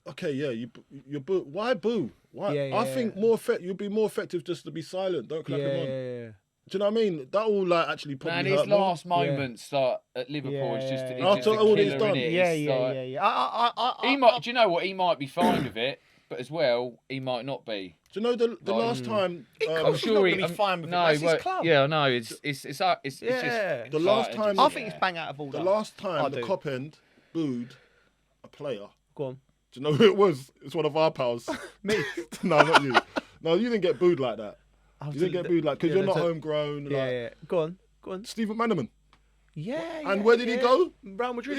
okay, yeah, you boo. Why boo? Why? Yeah, I think you'd be more effective just to be silent. Don't clap him on. Yeah. Do you know what I mean? That will like actually probably Man, hurt his more. last moments like, at Liverpool is just, Yeah. it's After just a all he's killer, done. innit? Yeah. It's like- I He might. Do you know what? He might be fine with it, but as well, he might not be. Do you know the last time? I'm sure he's not gonna be fine with it. That's his club. Yeah, no, it's just Yeah. The last time- I think it's bang out of order. the last time I the do. Cop End booed a player. Go on. Do you know who it was? It's one of our pals. Me. No, not you. No, you didn't get booed like that. Oh, You didn't get booed like because yeah, you're not that's a- homegrown. Yeah, like, yeah. Go on. Go on. Stephen Manaman. Yeah. And where did he go? Real Madrid.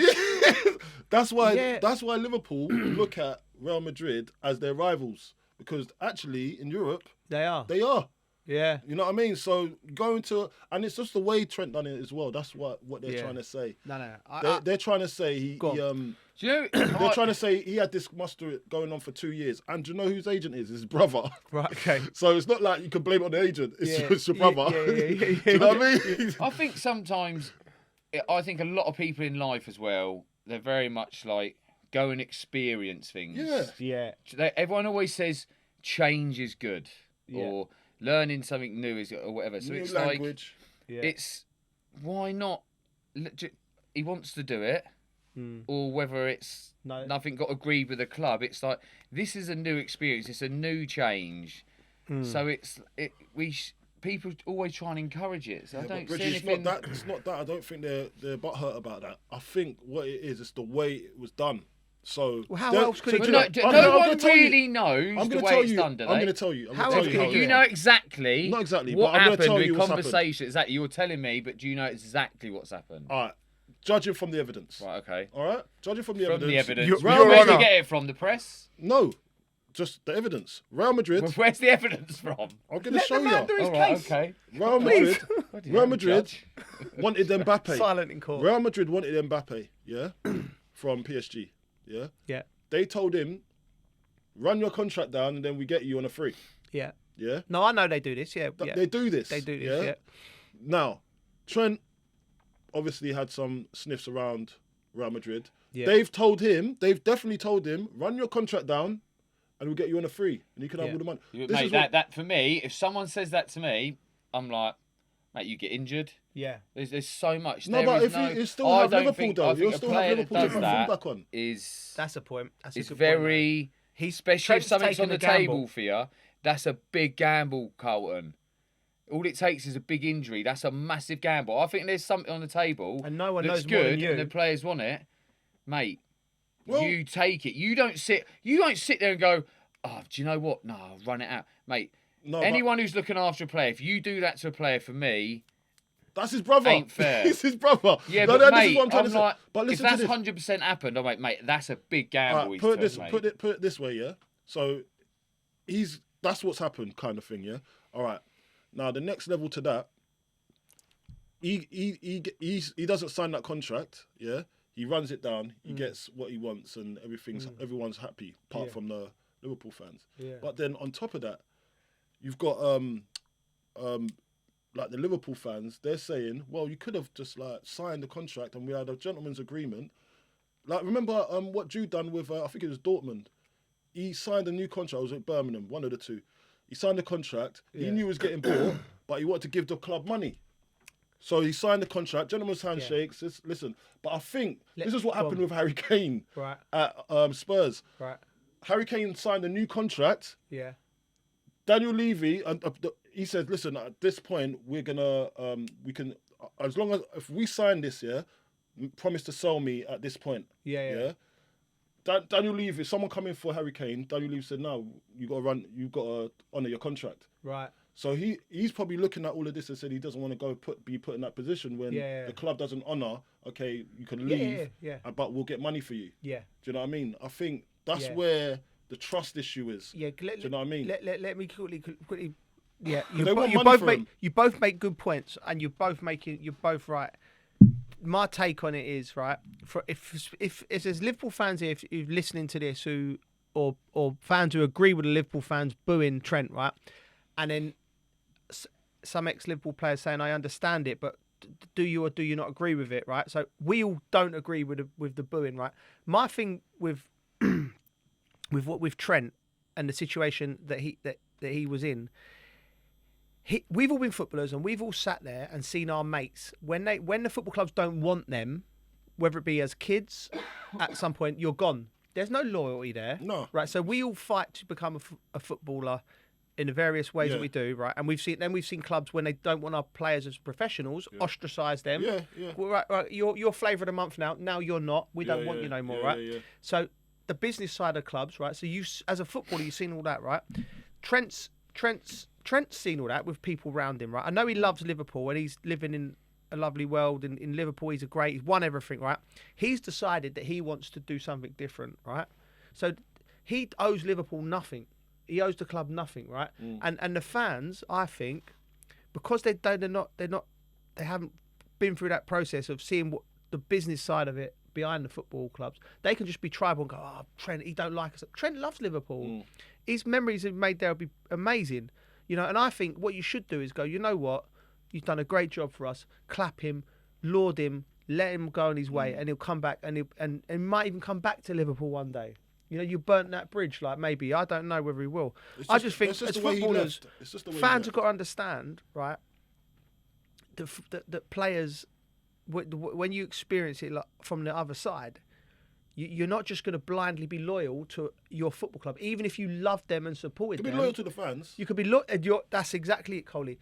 That's why. Yeah. That's why Liverpool look at Real Madrid as their rivals because actually in Europe They are. they are. Yeah. You know what I mean? So going to and it's just the way Trent done it as well. That's what they're Yeah. trying to say. No. They're trying to say he. Go on. Do you know? They're trying to say he had this muster going on for 2 years, and do you know whose agent is? His brother. Right. Okay. So it's not like you can blame it on the agent. It's, Yeah. it's your brother. Yeah. Do you know what I mean? I think sometimes, I think a lot of people in life as well, they're very much like go and experience things. Yeah. Yeah. Everyone always says change is good Yeah. or learning something new is or whatever. So New it's language. Yeah. it's why not? He wants to do it, or whether it's No. nothing got agreed with the club. It's like this is a new experience. It's a new change. So people always try and encourage it. So I But don't Richie, see anything. it's not that. I don't think they're butthurt about that. I think what it is, it's the way it was done. So Well, how they're- else could so he do do you it? know- No I'm one gonna tell you- really knows I'm the gonna way tell it's you. done, do I'm they? going to tell you. I'm How gonna tell else you could how he it do You is. know exactly. Not exactly, What but I'm gonna happened tell with you what's happened. conversation. Exactly. You're telling me, but do you know exactly what's happened? All right, judging from the evidence. Right. Okay. All right, judging from the From evidence. the evidence. Your Where do Honour. you get it from? The press? No, just the evidence. Real Madrid. Well, where's the evidence from? I'm going to show you. All right. Okay. Real Madrid. Bloody Real hell, Madrid Judge. wanted Mbappe. Silent in court. Real Madrid wanted Mbappe. Yeah, from PSG. Yeah, Yeah. they told him, run your contract down, and then we get you on a free. Yeah. Yeah, No, I know they do this. Yeah. Yeah. they do this. They do this. Yeah. Now, Trent obviously had some sniffs around Real Madrid. Yeah. They've definitely told him, run your contract down and we'll get you on a free and you can have Yeah. all the money. Mate, This is that for me, if someone says that to me, I'm like, mate, you get injured. Yeah. There's so much. No, There but is if you still I have don't Liverpool think, though, I you'll think a still have player that Liverpool to does put that fullback on. is That's a point. That's a it's good point, very. mate. He's Especially if Trent's something's on taking the a gamble. table for you, that's a big gamble, Carlton. All it takes is a big injury. That's a massive gamble. I think there's something on the table. And no one that's knows more good, than you. and the players want it, mate. Well- you take it. You don't sit there and go, oh, do you know what? No, I'll run it out, mate. No, but Anyone who's looking after a player, if you do that to a player, for me, that's his brother. ain't fair. It's his brother. yeah, No, but this is mate, what I'm trying I'm to say. like, But if listen to that's this. 100% happened, I'm like, mate, that's a big gamble. Alright, he's put took, mate. it this way, yeah. So that's what's happened, kind of thing, yeah. All right. Now the next level to that, he doesn't sign that contract, yeah. He runs it down. He gets what he wants, and everyone's happy, apart from the Liverpool fans. Yeah. But then on top of that, you've got like the Liverpool fans. They're saying, well, you could have just like signed the contract, and we had a gentleman's agreement. Like, remember what Jude done with, I think it was Dortmund. He signed a new contract. It was at Birmingham, one of the two. He signed the contract. He knew he was getting bought, but he wanted to give the club money. So he signed the contract, gentleman's handshakes. Listen, but I think this is what happened with Harry Kane Right. at Spurs. Right. Harry Kane signed a new contract. Yeah. Daniel Levy, he said, listen, at this point, we're going to, we can, as long as, if we sign this, promise to sell me at this point. Yeah. Daniel Levy, if someone come in for Harry Kane, Daniel Levy said, no, you got to honour your contract. Right. So he's probably looking at all of this and said he doesn't want to go be put in that position when the club doesn't honour, okay, you can leave, but we'll get money for you. Yeah. Do you know what I mean? I think that's where the trust issue is. Yeah. Do you know what I mean? Let me quickly. Yeah. They want money for him. You both make good points, and you're both right. My take on it is right. If there's Liverpool fans here, if you're listening to this, or fans who agree with the Liverpool fans booing Trent, right, and then some ex-Liverpool players saying, I understand it, but do you or do you not agree with it, right? So we all don't agree with the booing, right? My thing with Trent and the situation that he was in, we've all been footballers and we've all sat there and seen our mates when the football clubs don't want them, whether it be as kids, at some point you're gone. There's no loyalty there. No. Right. So we all fight to become a footballer in the various ways that Yeah. we do, right? And we've seen clubs when they don't want our players as professionals, ostracise them. Yeah, yeah. Well, right, you're flavour of the month now. Now you're not. We don't want you no more, right? Yeah. So the business side of clubs, right? So you, as a footballer, you've seen all that, right? Trent's seen all that with people around him, right? I know he loves Liverpool and he's living in a lovely world in Liverpool. He's won everything, right? He's decided that he wants to do something different, right? So he owes Liverpool nothing. He owes the club nothing, right? And the fans, I think, because they haven't been through that process of seeing what the business side of it behind the football clubs, they can just be tribal and go, "Oh, Trent, he don't like us." Trent loves Liverpool. His memories he's made there will be amazing, you know. And I think what you should do is go, you know what, you've done a great job for us. Clap him, laud him, let him go on his way, and he'll come back, and he might even come back to Liverpool one day. You know, you burnt that bridge, like maybe. I don't know whether he will. I just think as footballers, fans have got to understand, right, that players, when you experience it like from the other side, you're not just going to blindly be loyal to your football club, even if you love them and supported them. You can be loyal to the fans. You could be loyal. That's exactly it, Coley.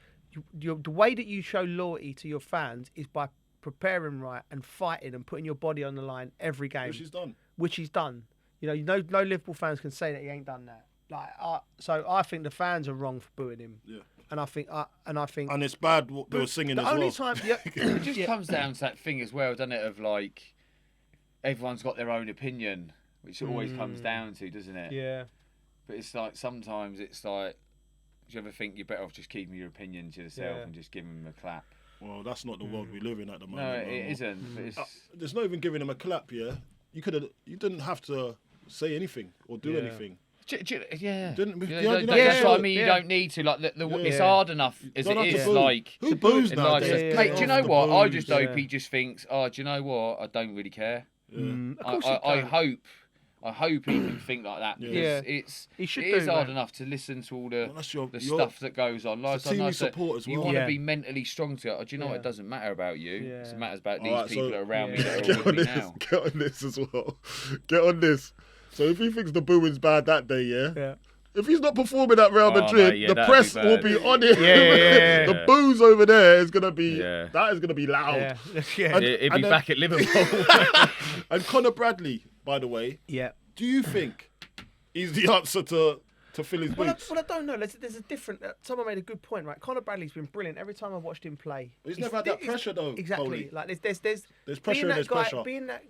The way that you show loyalty to your fans is by preparing right and fighting and putting your body on the line every game. Which he's done. You know, no Liverpool fans can say that he ain't done that. So I think the fans are wrong for booing him. Yeah. And I think, and it's bad what they were singing as well. The only time, it just comes down to that thing as well, doesn't it? Of like, everyone's got their own opinion, which it always comes down to, doesn't it? Yeah. But it's like sometimes it's like, do you ever think you're better off just keeping your opinion to yourself and just giving them a clap? Well, that's not the world we live in at the moment. No, it isn't. But it's... there's not even giving him a clap. Yeah, you didn't have to say anything or do anything. Yeah. That's what I mean. You don't need to. Like, it's hard enough as it is. Like, who boos now? Mate, do you know what? I just hope he just thinks, oh, do you know what? I don't really care. I hope he can think like that, because it is hard enough to listen to all the stuff that goes on. Like, team support as well. You want to be mentally strong to it. Oh, do you know what? It doesn't matter about you. It matters about these people that are around me that are with me now. Get on this as well. Get on this. So if he thinks the booing's bad that day, if he's not performing at Real Madrid, the press will be on him. The boos over there is gonna be that is gonna be loud. He'll be back at Liverpool. And Conor Bradley, by the way, do you think he's the answer to fill his boots? Well, I don't know. There's a different. Someone made a good point, right? Conor Bradley's been brilliant every time I've watched him play. He's never had that pressure though. Exactly. Coley. Like there's pressure and there's pressure. Being that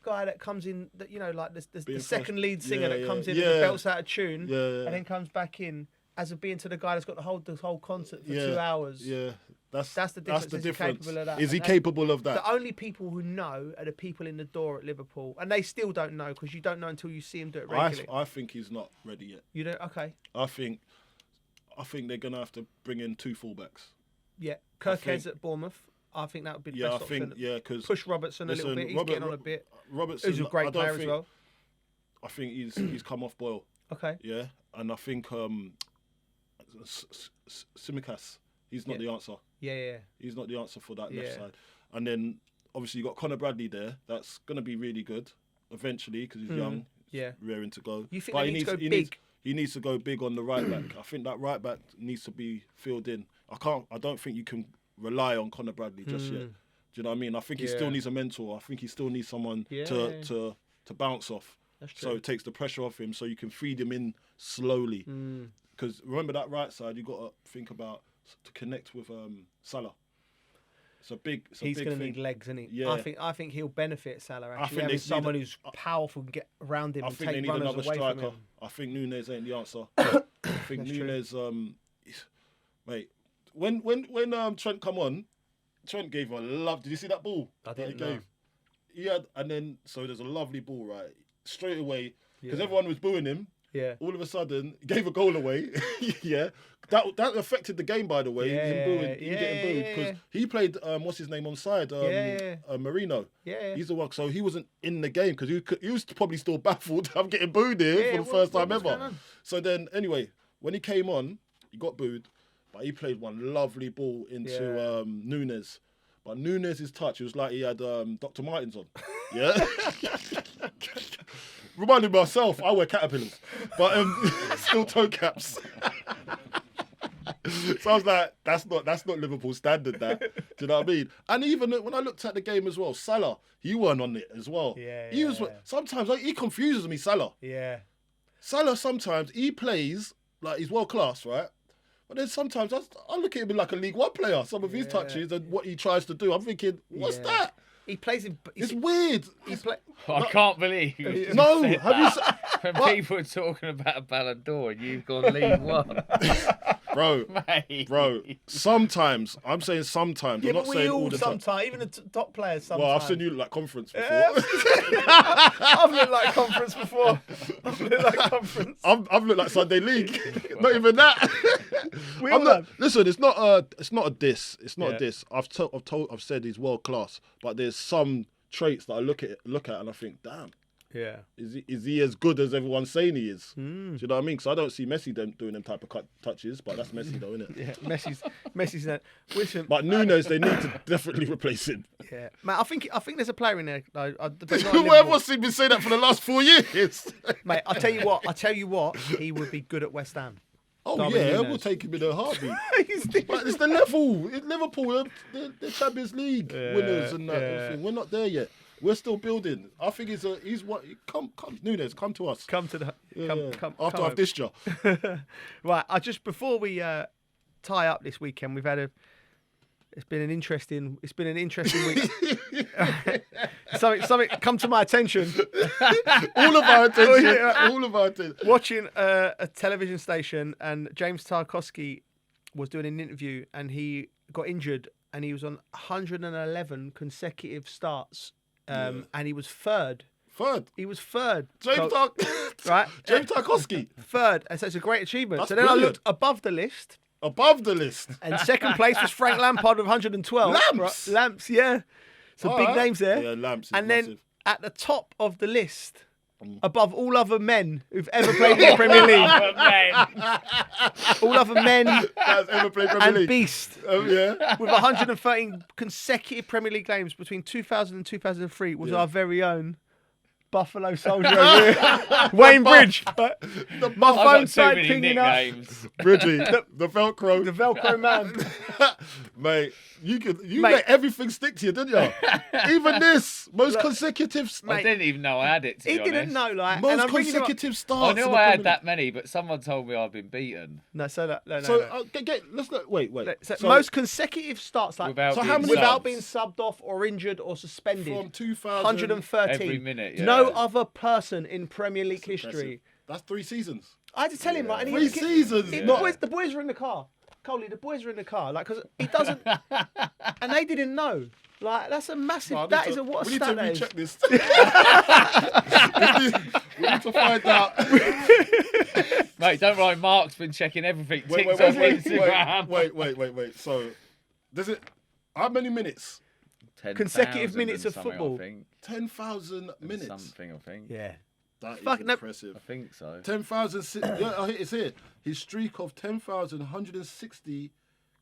guy that comes in, that, you know, like the second lead singer that comes in and belts out a tune and then comes back in as being to the guy that's got the whole concert for 2 hours. Yeah. That's the difference. That's the difference. Capable of that? Is he capable of that? The only people who know are the people in the door at Liverpool, and they still don't know, because you don't know until you see him do it regularly. I think he's not ready yet. You don't? Okay. I think they're gonna have to bring in 2 fullbacks. Yeah, Kirkez at Bournemouth. I think that would be the best option. Because push Robertson a little bit. He's getting on a bit. Robertson, who's a great player as well. I think he's come off boil. Okay. Yeah, and I think Tsimikas, he's not the answer. Yeah. He's not the answer for that left side. And then obviously you got Conor Bradley there. That's gonna be really good eventually, because he's young. Yeah. Raring to go. You think he needs to go big? He needs to go big on the right back. I think that right back needs to be filled in. I don't think you can rely on Conor Bradley just yet. Do you know what I mean? I think he still needs a mentor. I think he still needs someone to bounce off. That's true. So it takes the pressure off him, so you can feed him in slowly. Because remember, that right side, you got to think about to connect with Salah. He's going to need legs, isn't he? Yeah. I think he'll benefit Salah, actually, having someone who's powerful and get around him and take runners away from him. I think they need another striker. I think Nunes ain't the answer. I think Nunes, mate, when Trent come on, Trent gave a love. Did you see that ball? I didn't know. He had, and then, so there's a lovely ball, right? Straight away, because everyone was booing him. Yeah. All of a sudden, he gave a goal away. That affected the game, by the way. He getting booed because he played what's his name on side, Marino. Yeah. He's the one. So he wasn't in the game because he was probably still baffled. I'm getting booed here for the first time ever. So then, anyway, when he came on, he got booed, but he played one lovely ball into Nunes. But Nunes' touch, it was like he had Dr. Martens on. Yeah. Reminded myself, I wear caterpillars, but still toe caps. So I was like, that's not Liverpool standard. That, do you know what I mean? And even when I looked at the game as well, Salah, he weren't on it as well. Yeah, he was. Sometimes he confuses me. Salah. Yeah. Salah sometimes he plays like he's world class, right? But then sometimes I look at him like a League One player. Some of his touches and what he tries to do, I'm thinking, what's that? He plays in. It's weird. I can't believe. No, said have you? that. When people are talking about a Ballon d'Or and you've gone League One, Bro, mate. bro. Sometimes I'm saying sometimes. Yeah, I'm not but we saying all all the time. sometimes, even the top players. Sometimes. Well, I've seen you like conference before. I've looked like conference before. I've looked like conference. I've looked like Sunday League. Not even that. We I'm all not, have. listen, it's not a diss. It's not Yeah. a diss. I've said he's world class, but there's some traits that I look at and I think, damn, Yeah. is he as good as everyone's saying he is? Hmm. Do you know what I mean? Because I don't see Messi doing them type of touches, but that's Messi though, isn't it? Yeah. Messi's that. Listen, But Nunes, they need to definitely replace him. yeah, mate. I think there's a player in there. But not in Whoever Liverpool. wants been saying that for the last 4 years. Mate, I tell you what, he would be good at West Ham. Oh Darwin yeah, Núñez. we'll take him in a heartbeat. He's But it's the level. It's Liverpool, the Champions League winners and that. yeah. Everything. We're not there yet. We're still building. I think he's what. Come, Nunes, come to us. come to the come After come I've dished you. Right, before we tie up this weekend, it's been an interesting week. something come to my attention. All of our attention. Oh, yeah. All of our attention. Watching a television station, and James Tarkowski was doing an interview, and he got injured, and he was on 111 consecutive starts, and he was third. He was third. James Tarkowski. Third, and so it's a great achievement. That's so then I brilliant. looked above the list. Above the list. And second place was Frank Lampard with 112. Lamps? Right, Lamps, yeah. Some big Alright. names there. Yeah, Lamps is and then massive. at the top of the list, above all other men who've ever played in the Premier League, all other men That's ever played Premier and League. beast, Yeah. with 113 consecutive Premier League games between 2000 and 2003, was our very own Buffalo Soldier over here. Wayne Bridge. My I've phone got too started many pinging up. nicknames. Bridgie, the Velcro. The Velcro man. Mate, you Mate. let everything stick to you, didn't you? Even this most consecutive, I didn't even know I had it. To He be didn't honest. know, like, and most I'm ringing him up. consecutive I starts. knew in the I Premier had League. that many, but someone told me I'd been beaten No, so that no. So no. let's look. Wait. So most consecutive starts, like without so being how many- without subbed. being subbed off or injured or suspended. From 2000. 113. Every minute, yeah. No other person in Premier League history. That's 3 seasons. I had to tell him, like, and he 3 was getting- seasons. the Not boys were in the car. Coley, the boys were in the car, like, because he doesn't, and they didn't know. Like, that's a massive. No, That is a what a we need to stat that is. recheck this. we need to find out. Mate, don't worry, Mark's been checking everything. Wait, TikTok, wait. Instagram. Wait. So, does it? How many minutes? 10,000 Consecutive minutes and of something, football. I think. 10,000 minutes. Something, I think. Yeah. That is Fuck, no. impressive. I think so. 10,000. Yeah, it's here. His streak of 10,160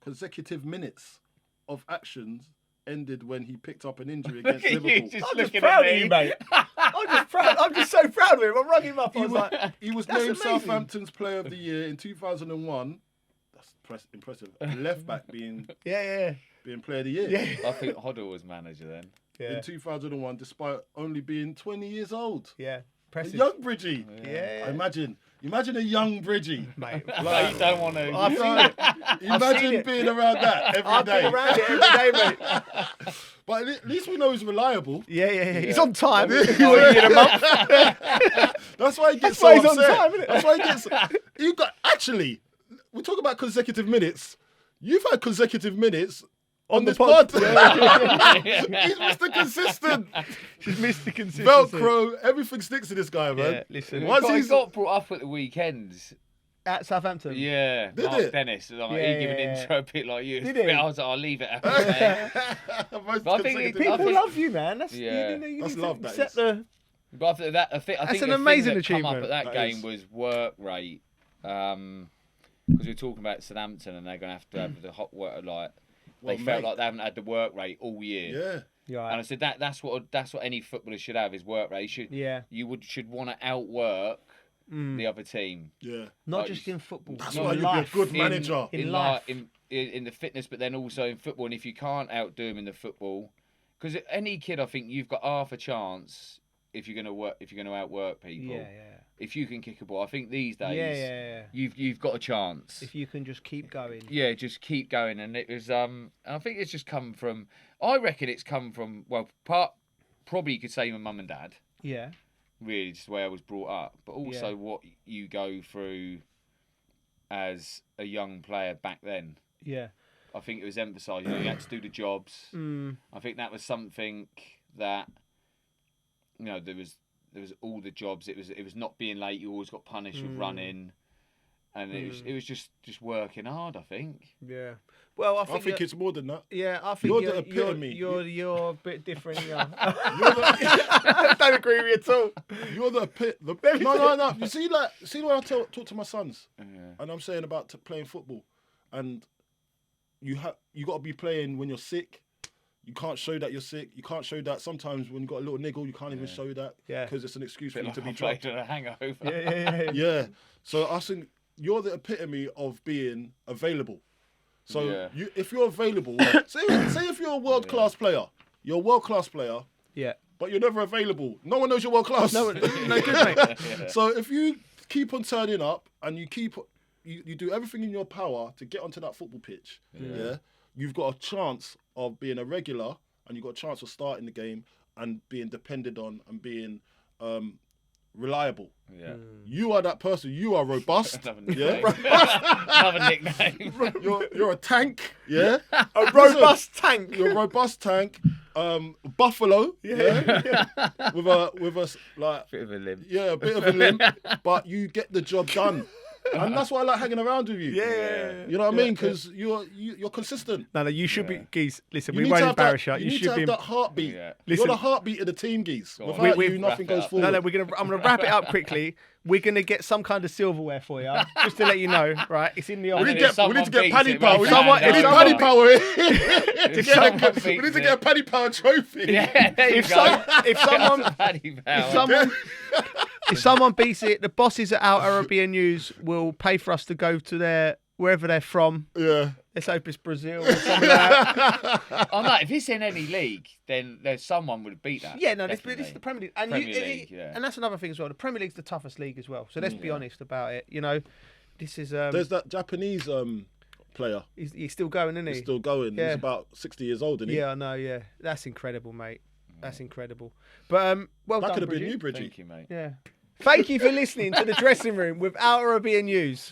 consecutive minutes of actions ended when he picked up an injury against Look at you, Liverpool. just I'm just looking proud at of me. you, mate. I'm just so proud of him. I rung him up. I was like, He was That's named amazing. Southampton's Player of the Year in 2001. That's impressive. Left back being yeah. Player of the Year I think Hoddle was manager then. Yeah. in 2001, despite only being 20 years old. Yeah. A Impressive. young Bridgie. Yeah. Imagine a young Bridgie. Mate. Like, you don't want to. I've seen it. seen Imagine it. being around that every I've day. been around it every day, mate. But at least we know he's reliable. Yeah. He's on time. Yeah. He's a year and a month. That's why he gets That's so why he's on upset. time, isn't it? That's why he gets. You got actually. We talk about consecutive minutes. You've had consecutive minutes on the this pod. pod. He's Mr. Consistent. She's missed the consistency. Velcro, everything sticks to this guy, man. Yeah, listen. Once He he's got brought up at the weekends. At Southampton. Yeah, Did Mark it? Dennis. Like, Yeah, he gave an yeah. intro a bit like you. Did he? I was like, I'll leave it out. mate. Most But I think he- consecutive- I People think- love you, man. That's Yeah. you That's need love, to that set is. the. But I think That's the an thing amazing that come up achievement. at that That game is. was work rate. Because we were talking about Southampton and they're going to have the hot work. Like Well, they felt mate. like they haven't had the work rate all year. Yeah. And I said that's what any footballer should have is work rate. Yeah. You should want to outwork the other team. Yeah. Not Like, just in football. That's in why you'd be a life. good manager. In in life. in the fitness, but then also in football. And if you can't outdo them in the football, because any kid, I think you've got half a chance if you're going to outwork people. Yeah. If you can kick a ball, I think these days, Yeah. you've got a chance. If you can just keep going. Yeah, just keep going. And it was I think it's just come from. I reckon it's come from probably you could say my mum and dad. Yeah. Really, just the way I was brought up, but also Yeah. what you go through as a young player back then. Yeah. I think it was emphasised. You had to do the jobs. I think that was something that there was all the jobs. It was not being late. You always got punished with running, and it was just working hard. I think. Yeah. Well, I I think it's more than that. Yeah, I think You're the epitome. You're a bit different. I don't agree with you at all. You're the no. You see when I talk to my sons, and I'm saying about playing football, and you got to be playing when you're sick. You can't show that you're sick. You can't show that sometimes when you got a little niggle, you can't even show that because it's an excuse for you to be played dropped. a hangover. Yeah. Yeah. So I think you're the epitome of being available. So if you're available, say if you're a world class player, you're a world class player. Yeah. But you're never available. No one knows you're world class. No good, mate. So if you keep on turning up and you do everything in your power to get onto that football pitch, you've got a chance of being a regular, and you've got a chance of starting the game and being depended on and being reliable. Yeah. You are that person. You are robust. Another nickname. You're a tank. Yeah. A robust tank. You're a robust tank. Buffalo. Yeah. With a like. Bit of a limp. Yeah, a bit of a limp, but you get the job done. And that's why I like hanging around with you. Yeah. You know what I mean? Because you're consistent. No, you should be, Geese. Listen, You we need won't to have embarrass that, you. You need should to be. have that heartbeat. Yeah. Listen. You're the heartbeat of the team, Geese. Go on. Without We- you, nothing goes wrap forward. No, I'm gonna wrap it up quickly. We're gonna get some kind of silverware for you, just to let you know. Right? It's in the And We office. then need if to get someone paddy beats it, power. right, We someone- need if paddy someone- power. If someone We beats need to it- get a paddy power trophy. Yeah, there you If go. some- if someone- Paddy Power. If someone beats it, the bosses at Our Arabiya News will pay for us to go to wherever they're from. Yeah. Let's hope it's Brazil or something like that. Oh no, if it's in any league, then there's someone would beat that. Yeah, no, this definitely. is the Premier League. And, Premier League, yeah. and that's another thing as well. The Premier League's the toughest league as well. So let's be honest about it. This is... There's that Japanese player. he's still going, isn't he? He's still going. Yeah. He's about 60 years old, isn't he? Yeah, I know, yeah. That's incredible, mate. That's incredible. But, well That done, could have been Bridget. you, Bridgie. Thank you, mate. Yeah. Thank you for listening to The Dressing Room with Our Arabiya News.